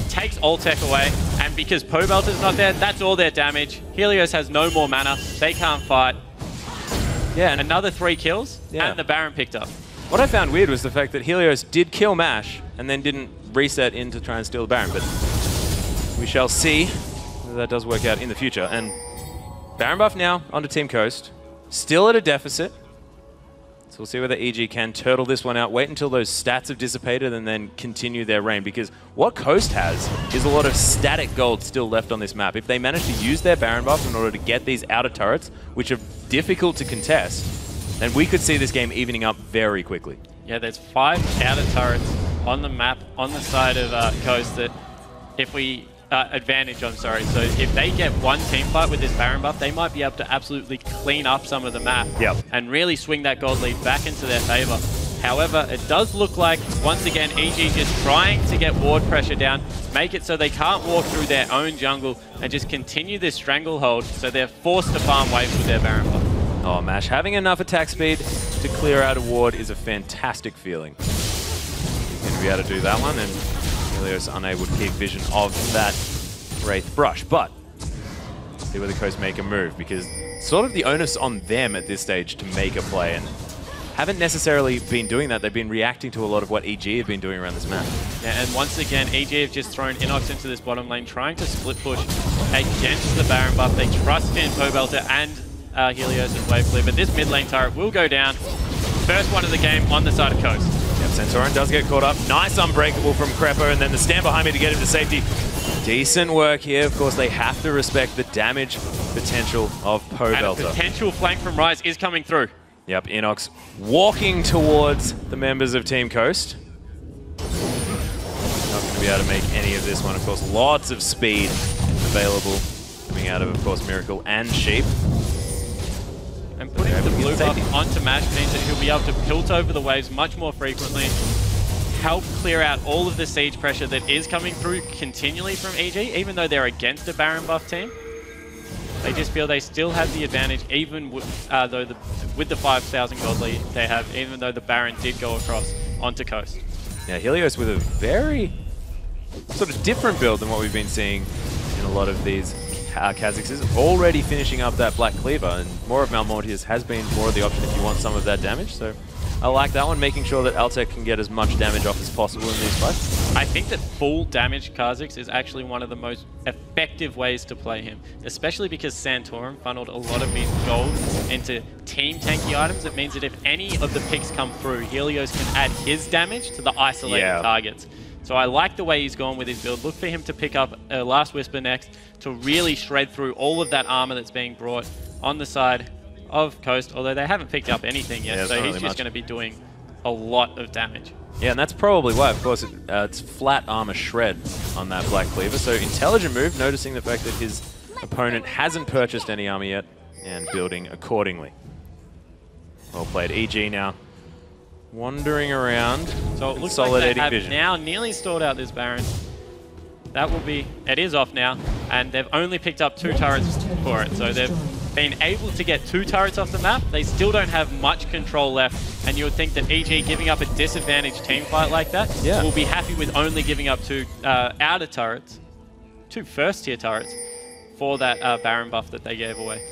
Takes Ultec away, and because Pobelter's not there, that's all their damage. Helios has no more mana. They can't fight. Yeah, and another 3 kills, and the Baron picked up. What I found weird was the fact that Helios did kill Mash, and then didn't reset in to try and steal the Baron, but we shall see whether that does work out in the future. And Baron buff now onto Team Coast. Still at a deficit. So we'll see whether EG can turtle this one out, wait until those stats have dissipated, and then continue their reign. Because what Coast has is a lot of static gold still left on this map. If they manage to use their Baron buff in order to get these outer turrets, which are difficult to contest, then we could see this game evening up very quickly. Yeah, there's 5 outer turrets on the map, on the side of Coast, that if we... advantage, I'm sorry. So if they get one team fight with this Baron buff, they might be able to absolutely clean up some of the map and really swing that gold lead back into their favor. However, it does look like, once again, EG just trying to get ward pressure down, make it so they can't walk through their own jungle, and just continue this stranglehold, so they're forced to farm waves with their Baron buff. Oh, Mash, having enough attack speed to clear out a ward is a fantastic feeling. He's going to be able to do that one, and Helios unable to keep vision of that Wraith Brush, but see where the Coast make a move, because it's sort of the onus on them at this stage to make a play, and haven't necessarily been doing that. They've been reacting to a lot of what EG have been doing around this map. Yeah, and once again, EG have just thrown Inox into this bottom lane, trying to split push against the Baron buff. They trust in Pobelter and Helios and Wave Clear, but this mid lane turret will go down. First one of the game on the side of Coast. Yep, Santorin does get caught up. Nice unbreakable from Crepo, and then the stand behind me to get him to safety. Decent work here. Of course, they have to respect the damage potential of Pobelter. And a potential flank from Rise is coming through. Yep, Inox walking towards the members of Team Coast. Not going to be able to make any of this one. Of course, lots of speed available coming out of course, Miracle and Sheep. And putting the blue buff onto Mash means that he'll be able to pilt over the waves much more frequently, help clear out all of the siege pressure that is coming through continually from EG, even though they're against a Baron buff team. They just feel they still have the advantage, even with the 5,000 gold lead they have, even though the Baron did go across onto Coast. Yeah, Helios with a very sort of different build than what we've been seeing in a lot of these Kazakhs, already finishing up that Black Cleaver, and more of Malmortius has been more of the option if you want some of that damage, so I like that one, making sure that Altec can get as much damage off as possible in these fights. I think that full damage Kha'Zix is actually one of the most effective ways to play him, especially because Santorin funneled a lot of his gold into team tanky items. It means that if any of the picks come through, Helios can add his damage to the isolated targets. So I like the way he's gone with his build. Look for him to pick up a Last Whisper next to really shred through all of that armor that's being brought on the side of Coast, although they haven't picked up anything yet, so he's just going to be doing a lot of damage. Yeah, and that's probably why, of course, it's flat armor shred on that Black Cleaver. So intelligent move, noticing the fact that his opponent hasn't purchased any armor yet and building accordingly. Well played. EG now wandering around, so it looks consolidating like they have vision. now nearly stalled out this Baron. That will be, it is off now, and they've only picked up 2 turrets for it. So they've been able to get 2 turrets off the map. They still don't have much control left, and you would think that EG giving up a disadvantaged team fight like that will be happy with only giving up 2 outer turrets, 2 first-tier turrets for that Baron buff that they gave away.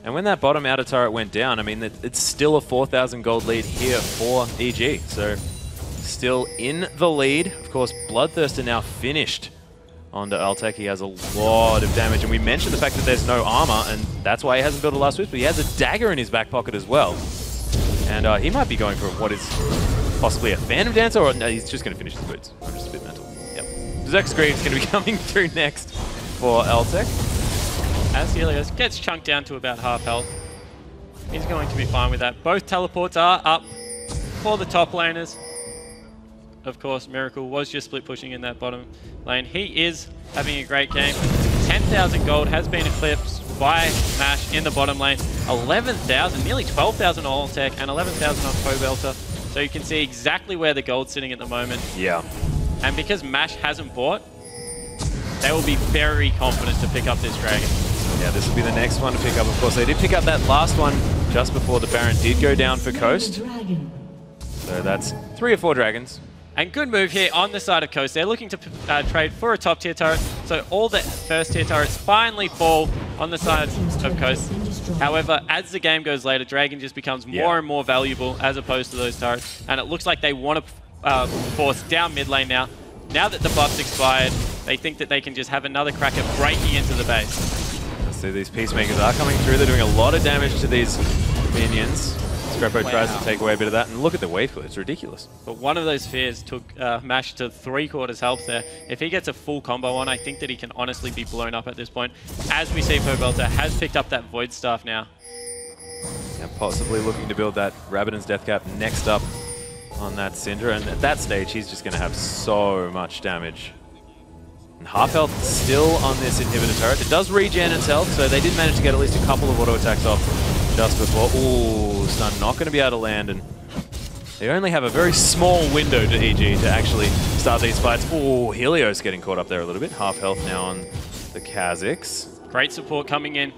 And when that bottom outer turret went down, I mean, it's still a 4,000 gold lead here for EG. So still in the lead. Of course, Bloodthirster now finished onto Altec. He has a lot of damage, and we mentioned the fact that there's no armor, and that's why he hasn't built a Last Whisper. He has a dagger in his back pocket as well. And he might be going for what is possibly a Phantom Dancer, or no, he's just going to finish his boots. I'm just a bit mental. Yep. Zex Greaves going to be coming through next for Altec. As Helios gets chunked down to about half health, he's going to be fine with that. Both teleports are up for the top laners. Of course, Miracle was just split pushing in that bottom lane. He is having a great game. 10,000 gold has been eclipsed by Mash in the bottom lane. 11,000, nearly 12,000 on Altec and 11,000 on Pobelter. So you can see exactly where the gold's sitting at the moment. Yeah. And because Mash hasn't bought, they will be very confident to pick up this dragon. Yeah, this will be the next one to pick up. Of course, they did pick up that last one just before the Baron did go down for Coast. So that's 3 or 4 dragons. And good move here on the side of Coast. They're looking to trade for a top tier turret. So all the first tier turrets finally fall on the side of Coast. However, as the game goes later, Dragon just becomes more and more valuable as opposed to those turrets. And it looks like they want to force down mid lane now. Now that the buff's expired, they think that they can just have another crack at breaking into the base. So these Peacemakers are coming through. They're doing a lot of damage to these minions. Scrappo tries to take away a bit of that, and look at the wave clear. It's ridiculous. But one of those fears took Mash to 3/4 health there. If he gets a full combo on, I think that he can honestly be blown up at this point. As we see, Pobelter has picked up that Void Staff now. And possibly looking to build that Rabbidan's Death Cap next up on that Syndra, and at that stage, he's just going to have so much damage. And half health still on this inhibitor turret. It does regen its health, so they did manage to get at least a couple of auto attacks off just before. Ooh, stun not going to be able to land, and they only have a very small window to EG to actually start these fights. Ooh, Helios getting caught up there a little bit. Half health now on the Kha'Zix. Great support coming in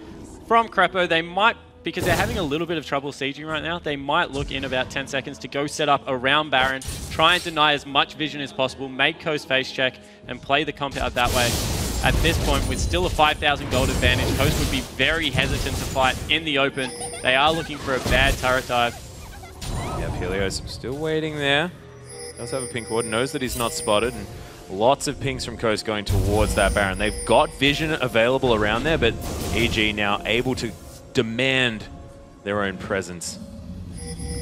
from Creppo. They might, because they're having a little bit of trouble sieging right now, they might look in about 10 seconds to go set up around Baron, try and deny as much vision as possible, make Coast face check, and play the compound that way. At this point, with still a 5,000 gold advantage, Coast would be very hesitant to fight in the open. They are looking for a bad turret dive. Yep, Helios still waiting there. Does have a pink ward, knows that he's not spotted, and lots of pings from Coast going towards that Baron. They've got vision available around there, but EG now able to demand their own presence.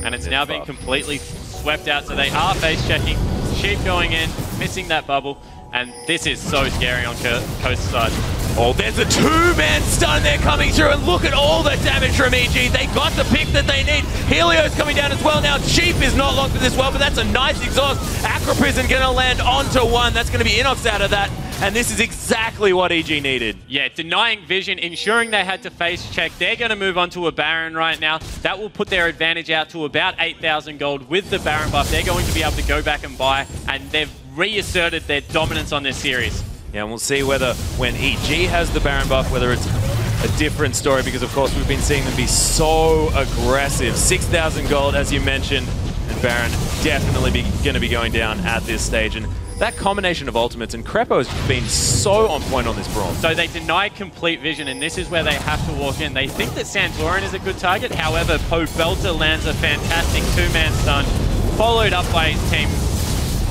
And it's now been completely swept out, so they are face checking. Sheep going in, missing that bubble, and this is so scary on Coast's side. Oh, there's a 2-man stun there coming through, and look at all the damage from EG. They got the pick that they need. Helios coming down as well now. Sheep is not locked in this well, but that's a nice exhaust. Acro Prison going to land onto one. That's going to be Inox out of that, and this is exactly what EG needed. Yeah, denying vision, ensuring they had to face check. They're going to move on to a Baron right now. That will put their advantage out to about 8,000 gold with the Baron buff. They're going to be able to go back and buy, and they've reasserted their dominance on this series. Yeah, and we'll see whether when EG has the Baron buff, whether it's a different story, because of course we've been seeing them be so aggressive. 6,000 gold, as you mentioned, and Baron definitely going to be going down at this stage. And that combination of ultimates, and Creppo has been so on point on this brawl. So they deny complete vision, and this is where they have to walk in. They think that Santorin is a good target. However, Pobelter lands a fantastic 2-man stun, followed up by his team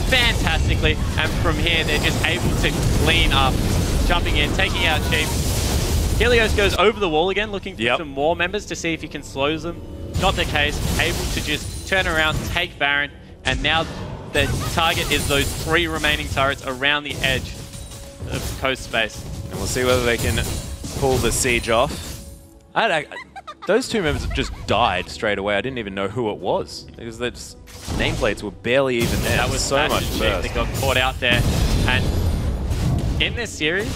fantastically. And from here, they're just able to clean up, jumping in, taking out Cheap. Helios goes over the wall again, looking for some more members to see if he can slow them. Not the case. Able to just turn around, take Baron, and now the target is those 3 remaining turrets around the edge of coast space. And we'll see whether they can pull the siege off. Those 2 members just died straight away. I didn't even know who it was because their nameplates were barely even there. That was so much burst. They got caught out there. And in this series,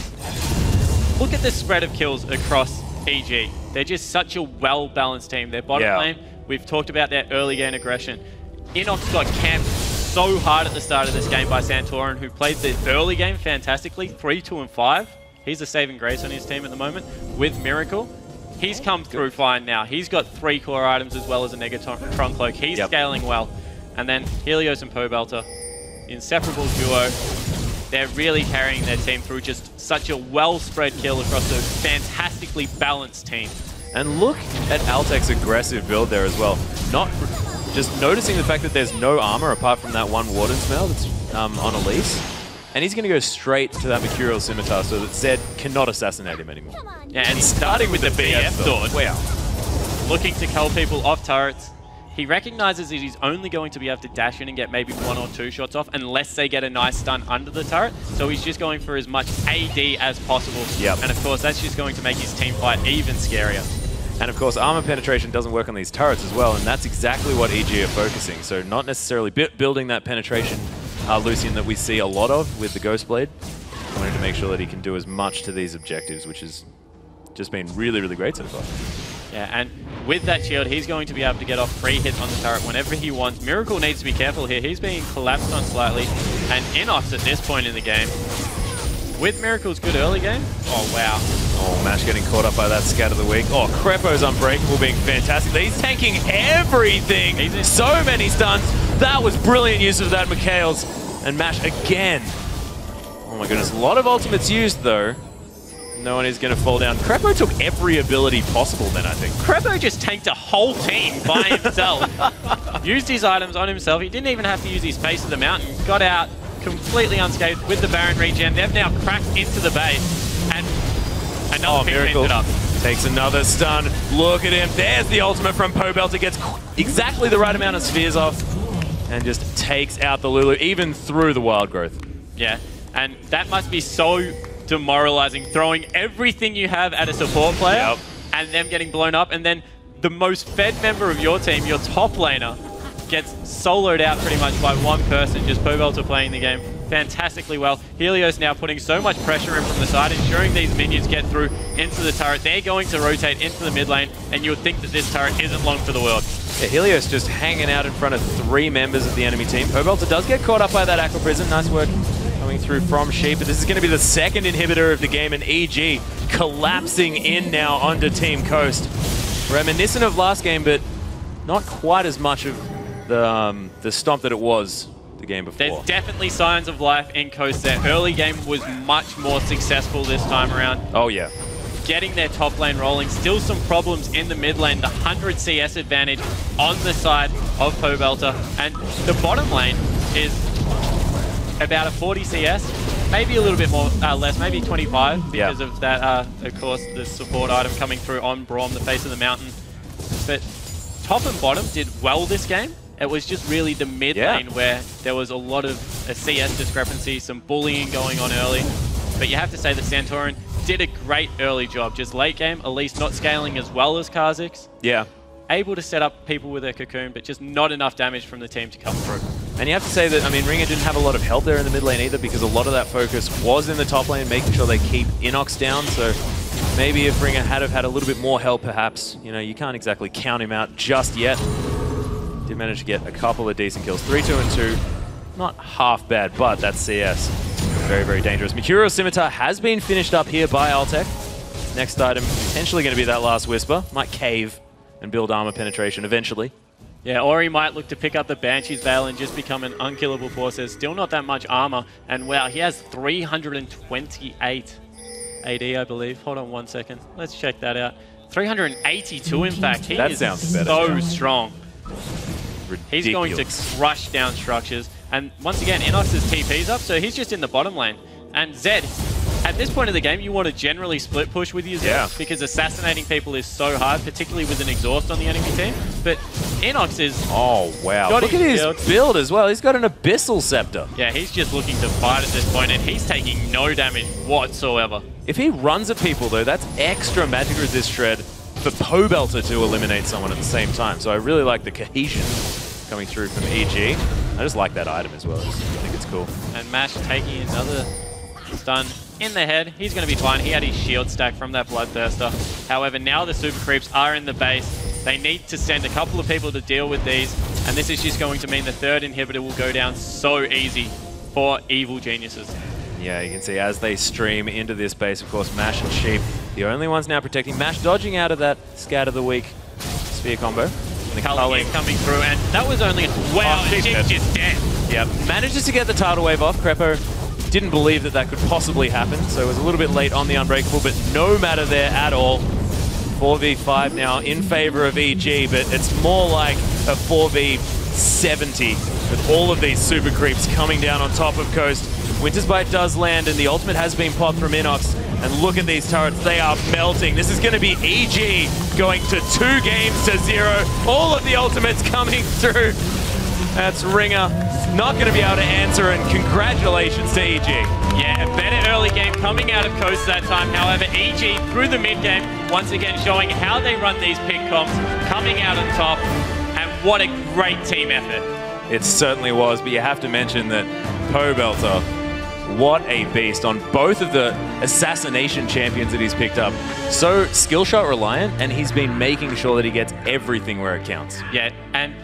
look at the spread of kills across EG. They're just such a well-balanced team. Their bottom lane, we've talked about their early game aggression. Inox got camped so hard at the start of this game by Santorin, who played the early game fantastically, 3, 2, and 5. He's a saving grace on his team at the moment. With Miracle, he's come through fine now. He's got 3 core items as well as a Negatron Cloak. He's scaling well. And then Helios and Pobelter, inseparable duo. They're really carrying their team through just such a well-spread kill across a fantastically balanced team. And look at Altec's aggressive build there as well. Not just noticing the fact that there's no armor apart from that one Warden spell that's on Elise. And he's going to go straight to that Mercurial Scimitar so that Zed cannot assassinate him anymore. Yeah, and he's starting with the BF Dodge. Wow. Looking to cull people off turrets. He recognizes that he's only going to be able to dash in and get maybe 1 or 2 shots off unless they get a nice stun under the turret. So he's just going for as much AD as possible. And of course, that's just going to make his team fight even scarier. And of course, armor penetration doesn't work on these turrets as well, and that's exactly what EG are focusing. So not necessarily building that penetration Lucian that we see a lot of with the Ghostblade. Wanting to make sure that he can do as much to these objectives, which has just been really, really great so far. Yeah, and with that shield, he's going to be able to get off free hits on the turret whenever he wants. Miracle needs to be careful here. He's being collapsed on slightly. And Inox at this point in the game, with Miracle's good early game, oh wow. Oh, Mash getting caught up by that scat of the week. Oh, Crepo's Unbreakable being fantastic. He's tanking everything. So many stuns. That was brilliant use of that Mikhail's. And Mash again. Oh my goodness, a lot of ultimates used though. No one is going to fall down. Crepo took every ability possible then, I think. Crepo just tanked a whole team by himself. Used his items on himself. He didn't even have to use his face of the mountain. Got out completely unscathed with the Baron regen. They've now cracked into the base. And another pick Miracle it up. Takes another stun. Look at him. There's the ultimate from Pobelter. Gets exactly the right amount of spheres off. And just takes out the Lulu, even through the wild growth. Yeah, and that must be so demoralizing, throwing everything you have at a support player and them getting blown up, and then the most fed member of your team, your top laner, gets soloed out pretty much by one person, just Pobelter playing the game fantastically well. Helios now putting so much pressure in from the side, ensuring these minions get through into the turret. They're going to rotate into the mid lane, and you would think that this turret isn't long for the world. Yeah, Helios just hanging out in front of 3 members of the enemy team. Pobelter does get caught up by that Aqua Prison. Nice work coming through from Sheep, but this is going to be the second inhibitor of the game, and EG collapsing in now onto Team Coast. Reminiscent of last game, but not quite as much of the stomp that it was the game before. There's definitely signs of life in Coast. Their early game was much more successful this time around. Oh yeah. Getting their top lane rolling. Still some problems in the mid lane. The 100 CS advantage on the side of Pobelter. And the bottom lane is about a 40 CS. Maybe a little bit more, less, maybe 25 because of that, of course, the support item coming through on Braum, the face of the mountain. But top and bottom did well this game. It was just really the mid lane where there was a lot of a CS discrepancy, some bullying going on early. But you have to say that Santorin did a great early job. Just late game, at least not scaling as well as Kha'Zix. Yeah. Able to set up people with their cocoon, but just not enough damage from the team to come through. And you have to say that, I mean, Ringer didn't have a lot of help there in the mid lane either, because a lot of that focus was in the top lane, making sure they keep Inox down. So maybe if Ringer had have had a little bit more help, perhaps, you know, you can't exactly count him out just yet. Did manage to get a couple of decent kills. 3, 2, and 2. Not half bad, but that's CS. Very, very dangerous. Mercurial Scimitar has been finished up here by Altec. Next item potentially going to be that last Whisper. Might cave and build armor penetration eventually. Yeah, or he might look to pick up the Banshee's Veil and just become an unkillable force. There's still not that much armor. And wow, he has 328 AD, I believe. Hold on 1 second. Let's check that out. 382, in fact. He is so strong. Ridiculous. He's going to crush down structures. And once again, Inox's TP's up, so he's just in the bottom lane. And Zed, at this point of the game, you want to generally split push with your Zed because assassinating people is so hard, particularly with an exhaust on the enemy team. But Inox is... Oh, wow. Look at his build as well. He's got an Abyssal Scepter. Yeah, he's just looking to fight at this point, and he's taking no damage whatsoever. If he runs at people, though, that's extra magic resist shred for Pobelter to eliminate someone at the same time. So I really like the cohesion coming through from EG. I just like that item as well. I think it's cool. And Mash taking another stun in the head. He's going to be fine. He had his shield stack from that Bloodthirster. However, now the super creeps are in the base. They need to send a couple of people to deal with these. And this is just going to mean the third inhibitor will go down so easy for Evil Geniuses. Yeah, you can see as they stream into this base, of course, Mash and Sheep, the only ones now protecting. Mash dodging out of that Scat of the Week sphere combo. The Culling coming through, and that was only... Wow, Sheep's just dead. Yep, manages to get the tidal wave off. Crepo didn't believe that that could possibly happen, so it was a little bit late on the Unbreakable, but no matter there at all. 4v5 now in favor of EG, but it's more like a 4v70 with all of these super creeps coming down on top of Coast. Winter's Bite does land, and the ultimate has been popped from Inox. And look at these turrets, they are melting. This is going to be EG going to 2 games to 0. All of the ultimates coming through. That's Ringer. Not going to be able to answer, and congratulations to EG. Yeah, a better early game coming out of Coast that time. However, EG through the mid game, once again showing how they run these pick comps, coming out on top, and what a great team effort. It certainly was, but you have to mention that Pobelter, what a beast on both of the assassination champions that he's picked up. So skill shot reliant, and he's been making sure that he gets everything where it counts. Yeah, and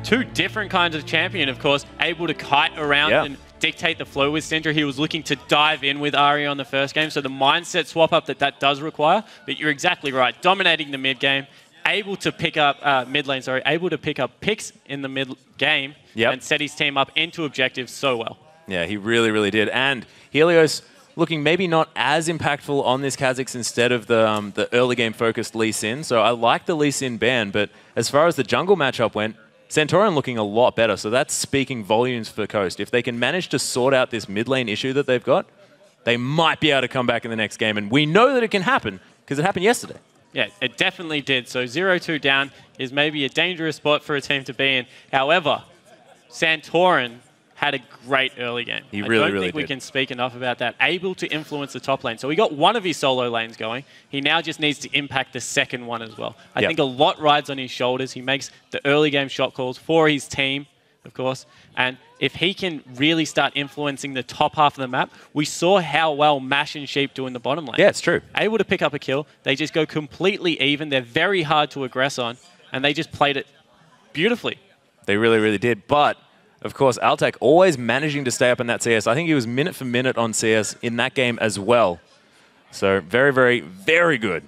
2 different kinds of champion, of course, able to kite around and dictate the flow with Syndra. He was looking to dive in with Ari on the first game, so the mindset swap up that does require, but you're exactly right. Dominating the mid game, able to pick up, mid lane, sorry, able to pick up picks in the mid game and set his team up into objectives so well. Yeah, he really, really did. And Helios looking maybe not as impactful on this Kha'Zix instead of the early game focused Lee Sin. So I like the Lee Sin ban, but as far as the jungle matchup went, Santorin looking a lot better. So that's speaking volumes for Coast. If they can manage to sort out this mid lane issue that they've got, they might be able to come back in the next game. And we know that it can happen because it happened yesterday. Yeah, it definitely did. So 0-2 down is maybe a dangerous spot for a team to be in. However, Santorin had a great early game. He really, I don't think we can speak enough about that. Able to influence the top lane. So he got one of his solo lanes going. He now just needs to impact the second one as well. I think a lot rides on his shoulders. He makes the early game shot calls for his team, of course. And if he can really start influencing the top half of the map, we saw how well Mash and Sheep do in the bottom lane. Yeah, it's true. Able to pick up a kill. They just go completely even. They're very hard to aggress on. And they just played it beautifully. They really, really did. But of course, Altec always managing to stay up in that CS. I think he was minute for minute on CS in that game as well. So very, very, very good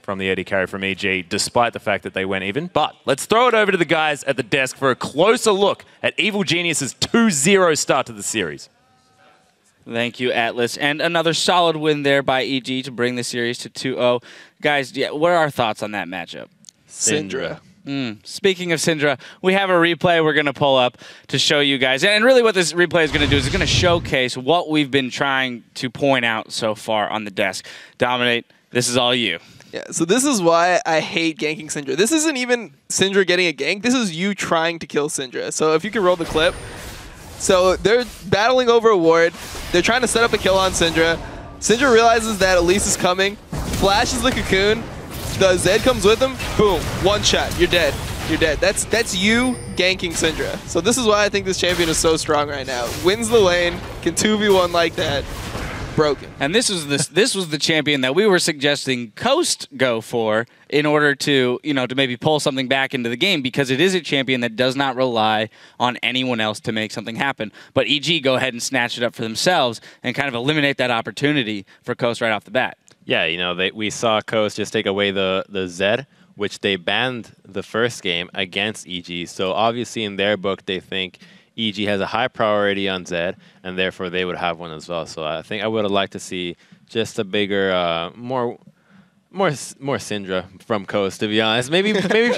from the AD carry from EG, despite the fact that they went even. But let's throw it over to the guys at the desk for a closer look at Evil Genius's 2-0 start to the series. Thank you, Atlas. And another solid win there by EG to bring the series to 2-0. Guys, what are our thoughts on that matchup? Syndra. Speaking of Syndra, we have a replay we're going to pull up to show you guys. And really what this replay is going to do is it's going to showcase what we've been trying to point out so far on the desk. Dominate, this is all you. Yeah, so this is why I hate ganking Syndra. This isn't even Syndra getting a gank. This is you trying to kill Syndra. So if you can roll the clip. So they're battling over a ward. They're trying to set up a kill on Syndra. Syndra realizes that Elise is coming, flashes the cocoon. The Zed comes with him, boom, one shot, you're dead. You're dead. That's you ganking Syndra. So this is why I think this champion is so strong right now. Wins the lane, can 2v1 like that, broken. And this was the champion that we were suggesting Coast go for in order to, to maybe pull something back into the game, because it is a champion that does not rely on anyone else to make something happen. But EG go ahead and snatch it up for themselves and kind of eliminate that opportunity for Coast right off the bat. Yeah, we saw Coast just take away the Zed, which they banned the first game against EG. So obviously in their book, they think EG has a high priority on Zed, and therefore they would have one as well. So I think I would have liked to see just a bigger, more More Syndra from Coast, to be honest. Maybe try to get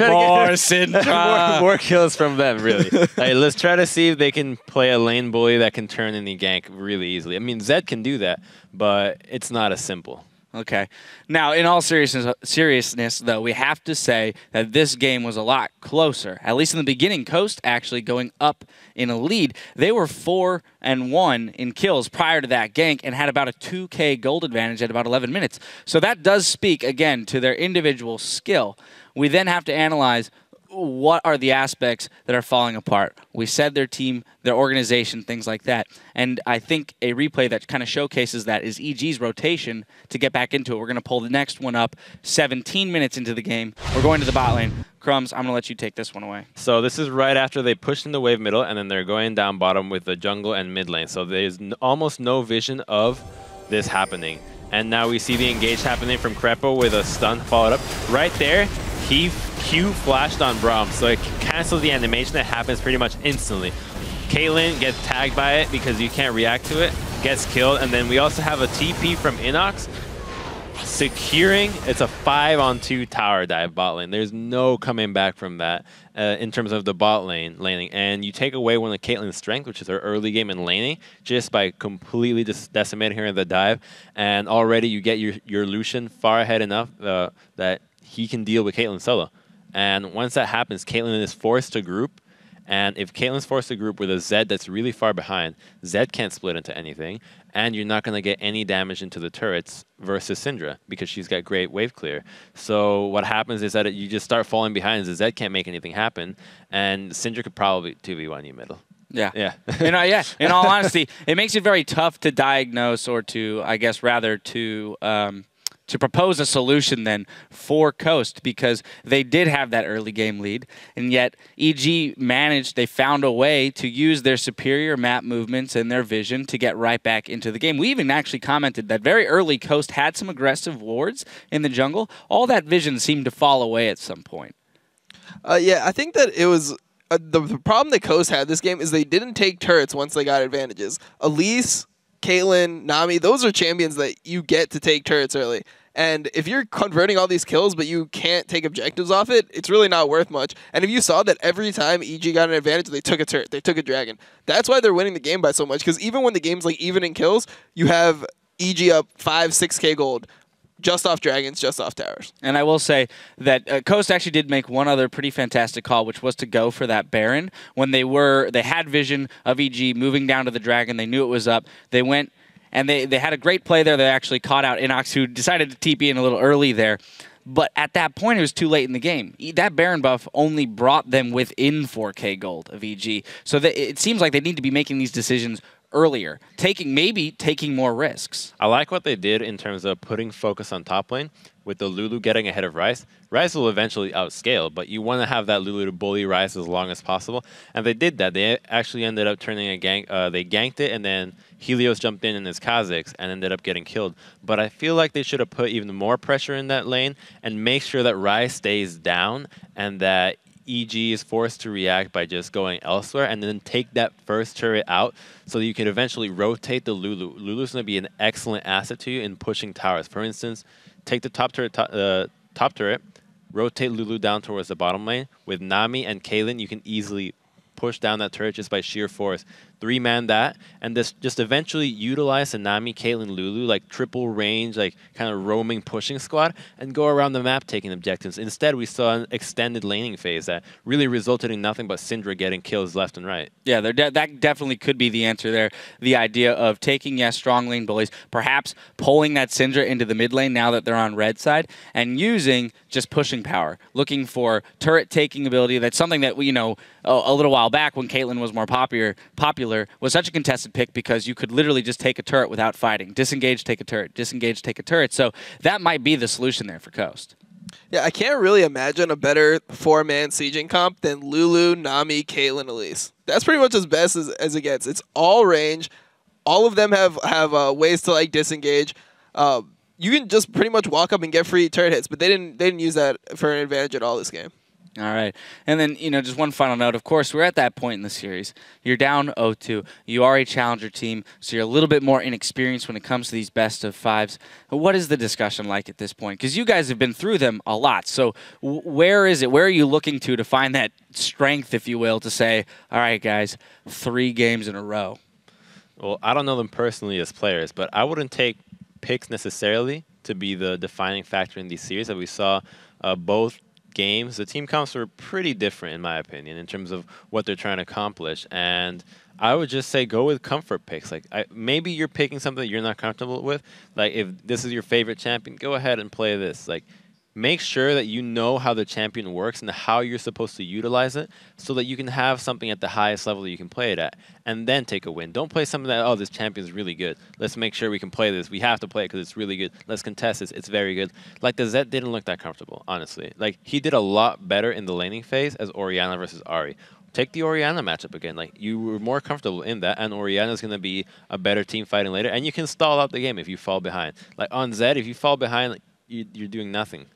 Syndra. more kills from them, really. Like, let's try to see if they can play a lane bully that can turn any gank really easily. I mean, Zed can do that, but it's not as simple. Okay. Now, in all seriousness, though, we have to say that this game was a lot closer. At least in the beginning, Coast actually going up in a lead. They were 4-1 in kills prior to that gank and had about a 2K gold advantage at about 11 minutes. So that does speak, again, to their individual skill. We then have to analyze what are the aspects that are falling apart. We said their team, their organization, things like that. And I think a replay that kind of showcases that is EG's rotation to get back into it. We're going to pull the next one up 17 minutes into the game. We're going to the bot lane. Crumbs, I'm going to let you take this one away. So this is right after they pushed in the wave middle, and then they're going down bottom with the jungle and mid lane. So there's almost no vision of this happening. And now we see the engage happening from Crepo with a stun followed up. Right there, he Q flashed on Braum, so it cancels the animation that happens pretty much instantly. Caitlyn gets tagged by it because you can't react to it, gets killed, and then we also have a TP from Inox securing. It's a 5-on-2 tower dive bot lane. There's no coming back from that in terms of the bot laning. And you take away one of Caitlyn's strength, which is her early game in laning, just by completely just decimating her in the dive. And already you get your Lucian far ahead enough that he can deal with Caitlyn solo. And once that happens, Caitlyn is forced to group. And if Caitlyn's forced to group with a Zed that's really far behind, Zed can't split into anything, and you're not going to get any damage into the turrets versus Syndra because she's got great wave clear. So what happens is that you just start falling behind, and Zed can't make anything happen, and Syndra could probably 2v1 you middle. Yeah. Yeah. Yeah. In all honesty, it makes it very tough to diagnose or to, I guess, rather to propose a solution then for Coast, because they did have that early game lead, and yet EG they found a way to use their superior map movements and their vision to get right back into the game. We even actually commented that very early Coast had some aggressive wards in the jungle. All that vision seemed to fall away at some point. Yeah, I think that it was... the problem that Coast had this game is they didn't take turrets once they got advantages. Elise, Caitlyn, Nami, those are champions that you get to take turrets early. And if you're converting all these kills, but you can't take objectives off it, it's really not worth much. And if you saw that every time EG got an advantage, they took a turret, they took a dragon. That's why they're winning the game by so much, because even when the game's like even in kills, you have EG up 5-6K gold just off dragons, just off towers. And I will say that Coast actually did make one other pretty fantastic call, which was to go for that Baron. When they had vision of EG moving down to the dragon, they knew it was up. They went and they had a great play there. They actually caught out Inox, who decided to TP in a little early there. But at that point, it was too late in the game. That Baron buff only brought them within 4K gold of EG. So it seems like they need to be making these decisions earlier, maybe taking more risks. I like what they did in terms of putting focus on top lane with the Lulu getting ahead of Ryze. Ryze will eventually outscale, but you want to have that Lulu to bully Ryze as long as possible. And they did that. They actually ended up turning a gank. They ganked it, and then Helios jumped in his Kha'Zix and ended up getting killed. But I feel like they should have put even more pressure in that lane and make sure that Ryze stays down and that EG is forced to react by just going elsewhere, and then take that first turret out so that you can eventually rotate the Lulu. Lulu's going to be an excellent asset to you in pushing towers. For instance, take the top turret, rotate Lulu down towards the bottom lane. With Nami and Caitlyn, you can easily push down that turret just by sheer force. 3-man that, and just eventually utilize the Nami, Caitlyn, Lulu, like triple range, like kind of roaming pushing squad, and go around the map taking objectives. Instead, we saw an extended laning phase that really resulted in nothing but Syndra getting kills left and right. Yeah, that definitely could be the answer there. The idea of taking, yes, strong lane bullies, perhaps pulling that Syndra into the mid lane now that they're on red side, and using just pushing power, looking for turret taking ability. That's something that we a little while back when Caitlyn was more popular was such a contested pick, because you could literally just take a turret without fighting. Disengage, take a turret. Disengage, take a turret. So that might be the solution there for Coast. Yeah, I can't really imagine a better 4-man sieging comp than Lulu, Nami, Caitlyn, Elise. That's pretty much as best as it gets. It's all range. All of them have ways to like disengage. You can just pretty much walk up and get free turret hits, but they didn't use that for an advantage at all this game. All right. And then, just one final note. Of course, we're at that point in the series. You're down 0-2. You are a challenger team, so you're a little bit more inexperienced when it comes to these best of fives. What is the discussion like at this point? Because you guys have been through them a lot. So where is it? Where are you looking to find that strength, if you will, to say, all right, guys, 3 games in a row? Well, I don't know them personally as players, but I wouldn't take picks necessarily to be the defining factor in these series that we saw both games. The team comps were pretty different, in my opinion, in terms of what they're trying to accomplish. And I would just say go with comfort picks. Like maybe you're picking something that you're not comfortable with. Like if this is your favorite champion, go ahead and play this. Like make sure that you know how the champion works and how you're supposed to utilize it so that you can have something at the highest level that you can play it at and then take a win. Don't play something that, oh, this champion is really good. Let's make sure we can play this. We have to play it because it's really good. Let's contest this. It's very good. Like the Zed didn't look that comfortable, honestly. Like he did a lot better in the laning phase as Orianna versus Ahri. Take the Orianna matchup again. Like you were more comfortable in that, and Orianna's going to be a better team fighting later, and you can stall out the game if you fall behind. Like on Zed, if you fall behind, like, you're doing nothing.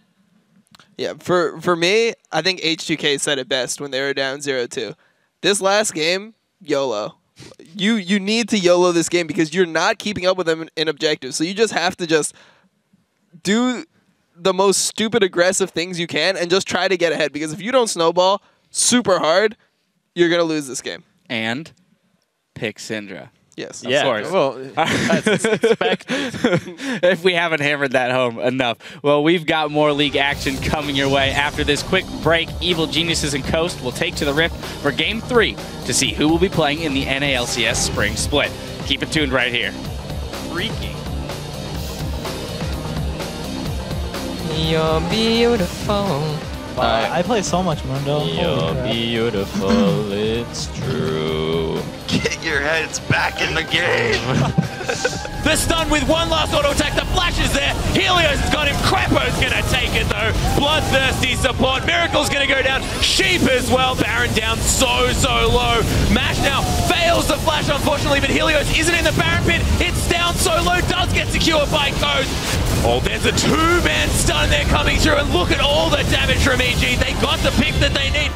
Yeah, for me, I think H2K said it best when they were down 0-2. This last game, YOLO. You need to YOLO this game because you're not keeping up with them in objectives. So you just have to just do the most stupid aggressive things you can and just try to get ahead. Because if you don't snowball super hard, you're going to lose this game. And pick Syndra. Yes. Of course. Well, that's expected. If we haven't hammered that home enough. Well, we've got more league action coming your way. After this quick break, Evil Geniuses and Coast will take to the Rift for Game 3 to see who will be playing in the NA/LCS Spring Split. Keep it tuned right here. Freaking. You're beautiful. I play so much Mundo. You're beautiful, it's true. Get your heads back in the game. The stun with one last auto attack. The flash is there. Helios has got him. Crapo's going to take it though. Bloodthirsty support. Miracle's going to go down. Sheep as well. Baron down so low. Mash now fails the flash unfortunately, but Helios isn't in the Baron pit. It's down so low. Does get secured by Coast. Oh, there's a 2-man stun there coming through, and look at all the damage from EG. They got the pick that they need.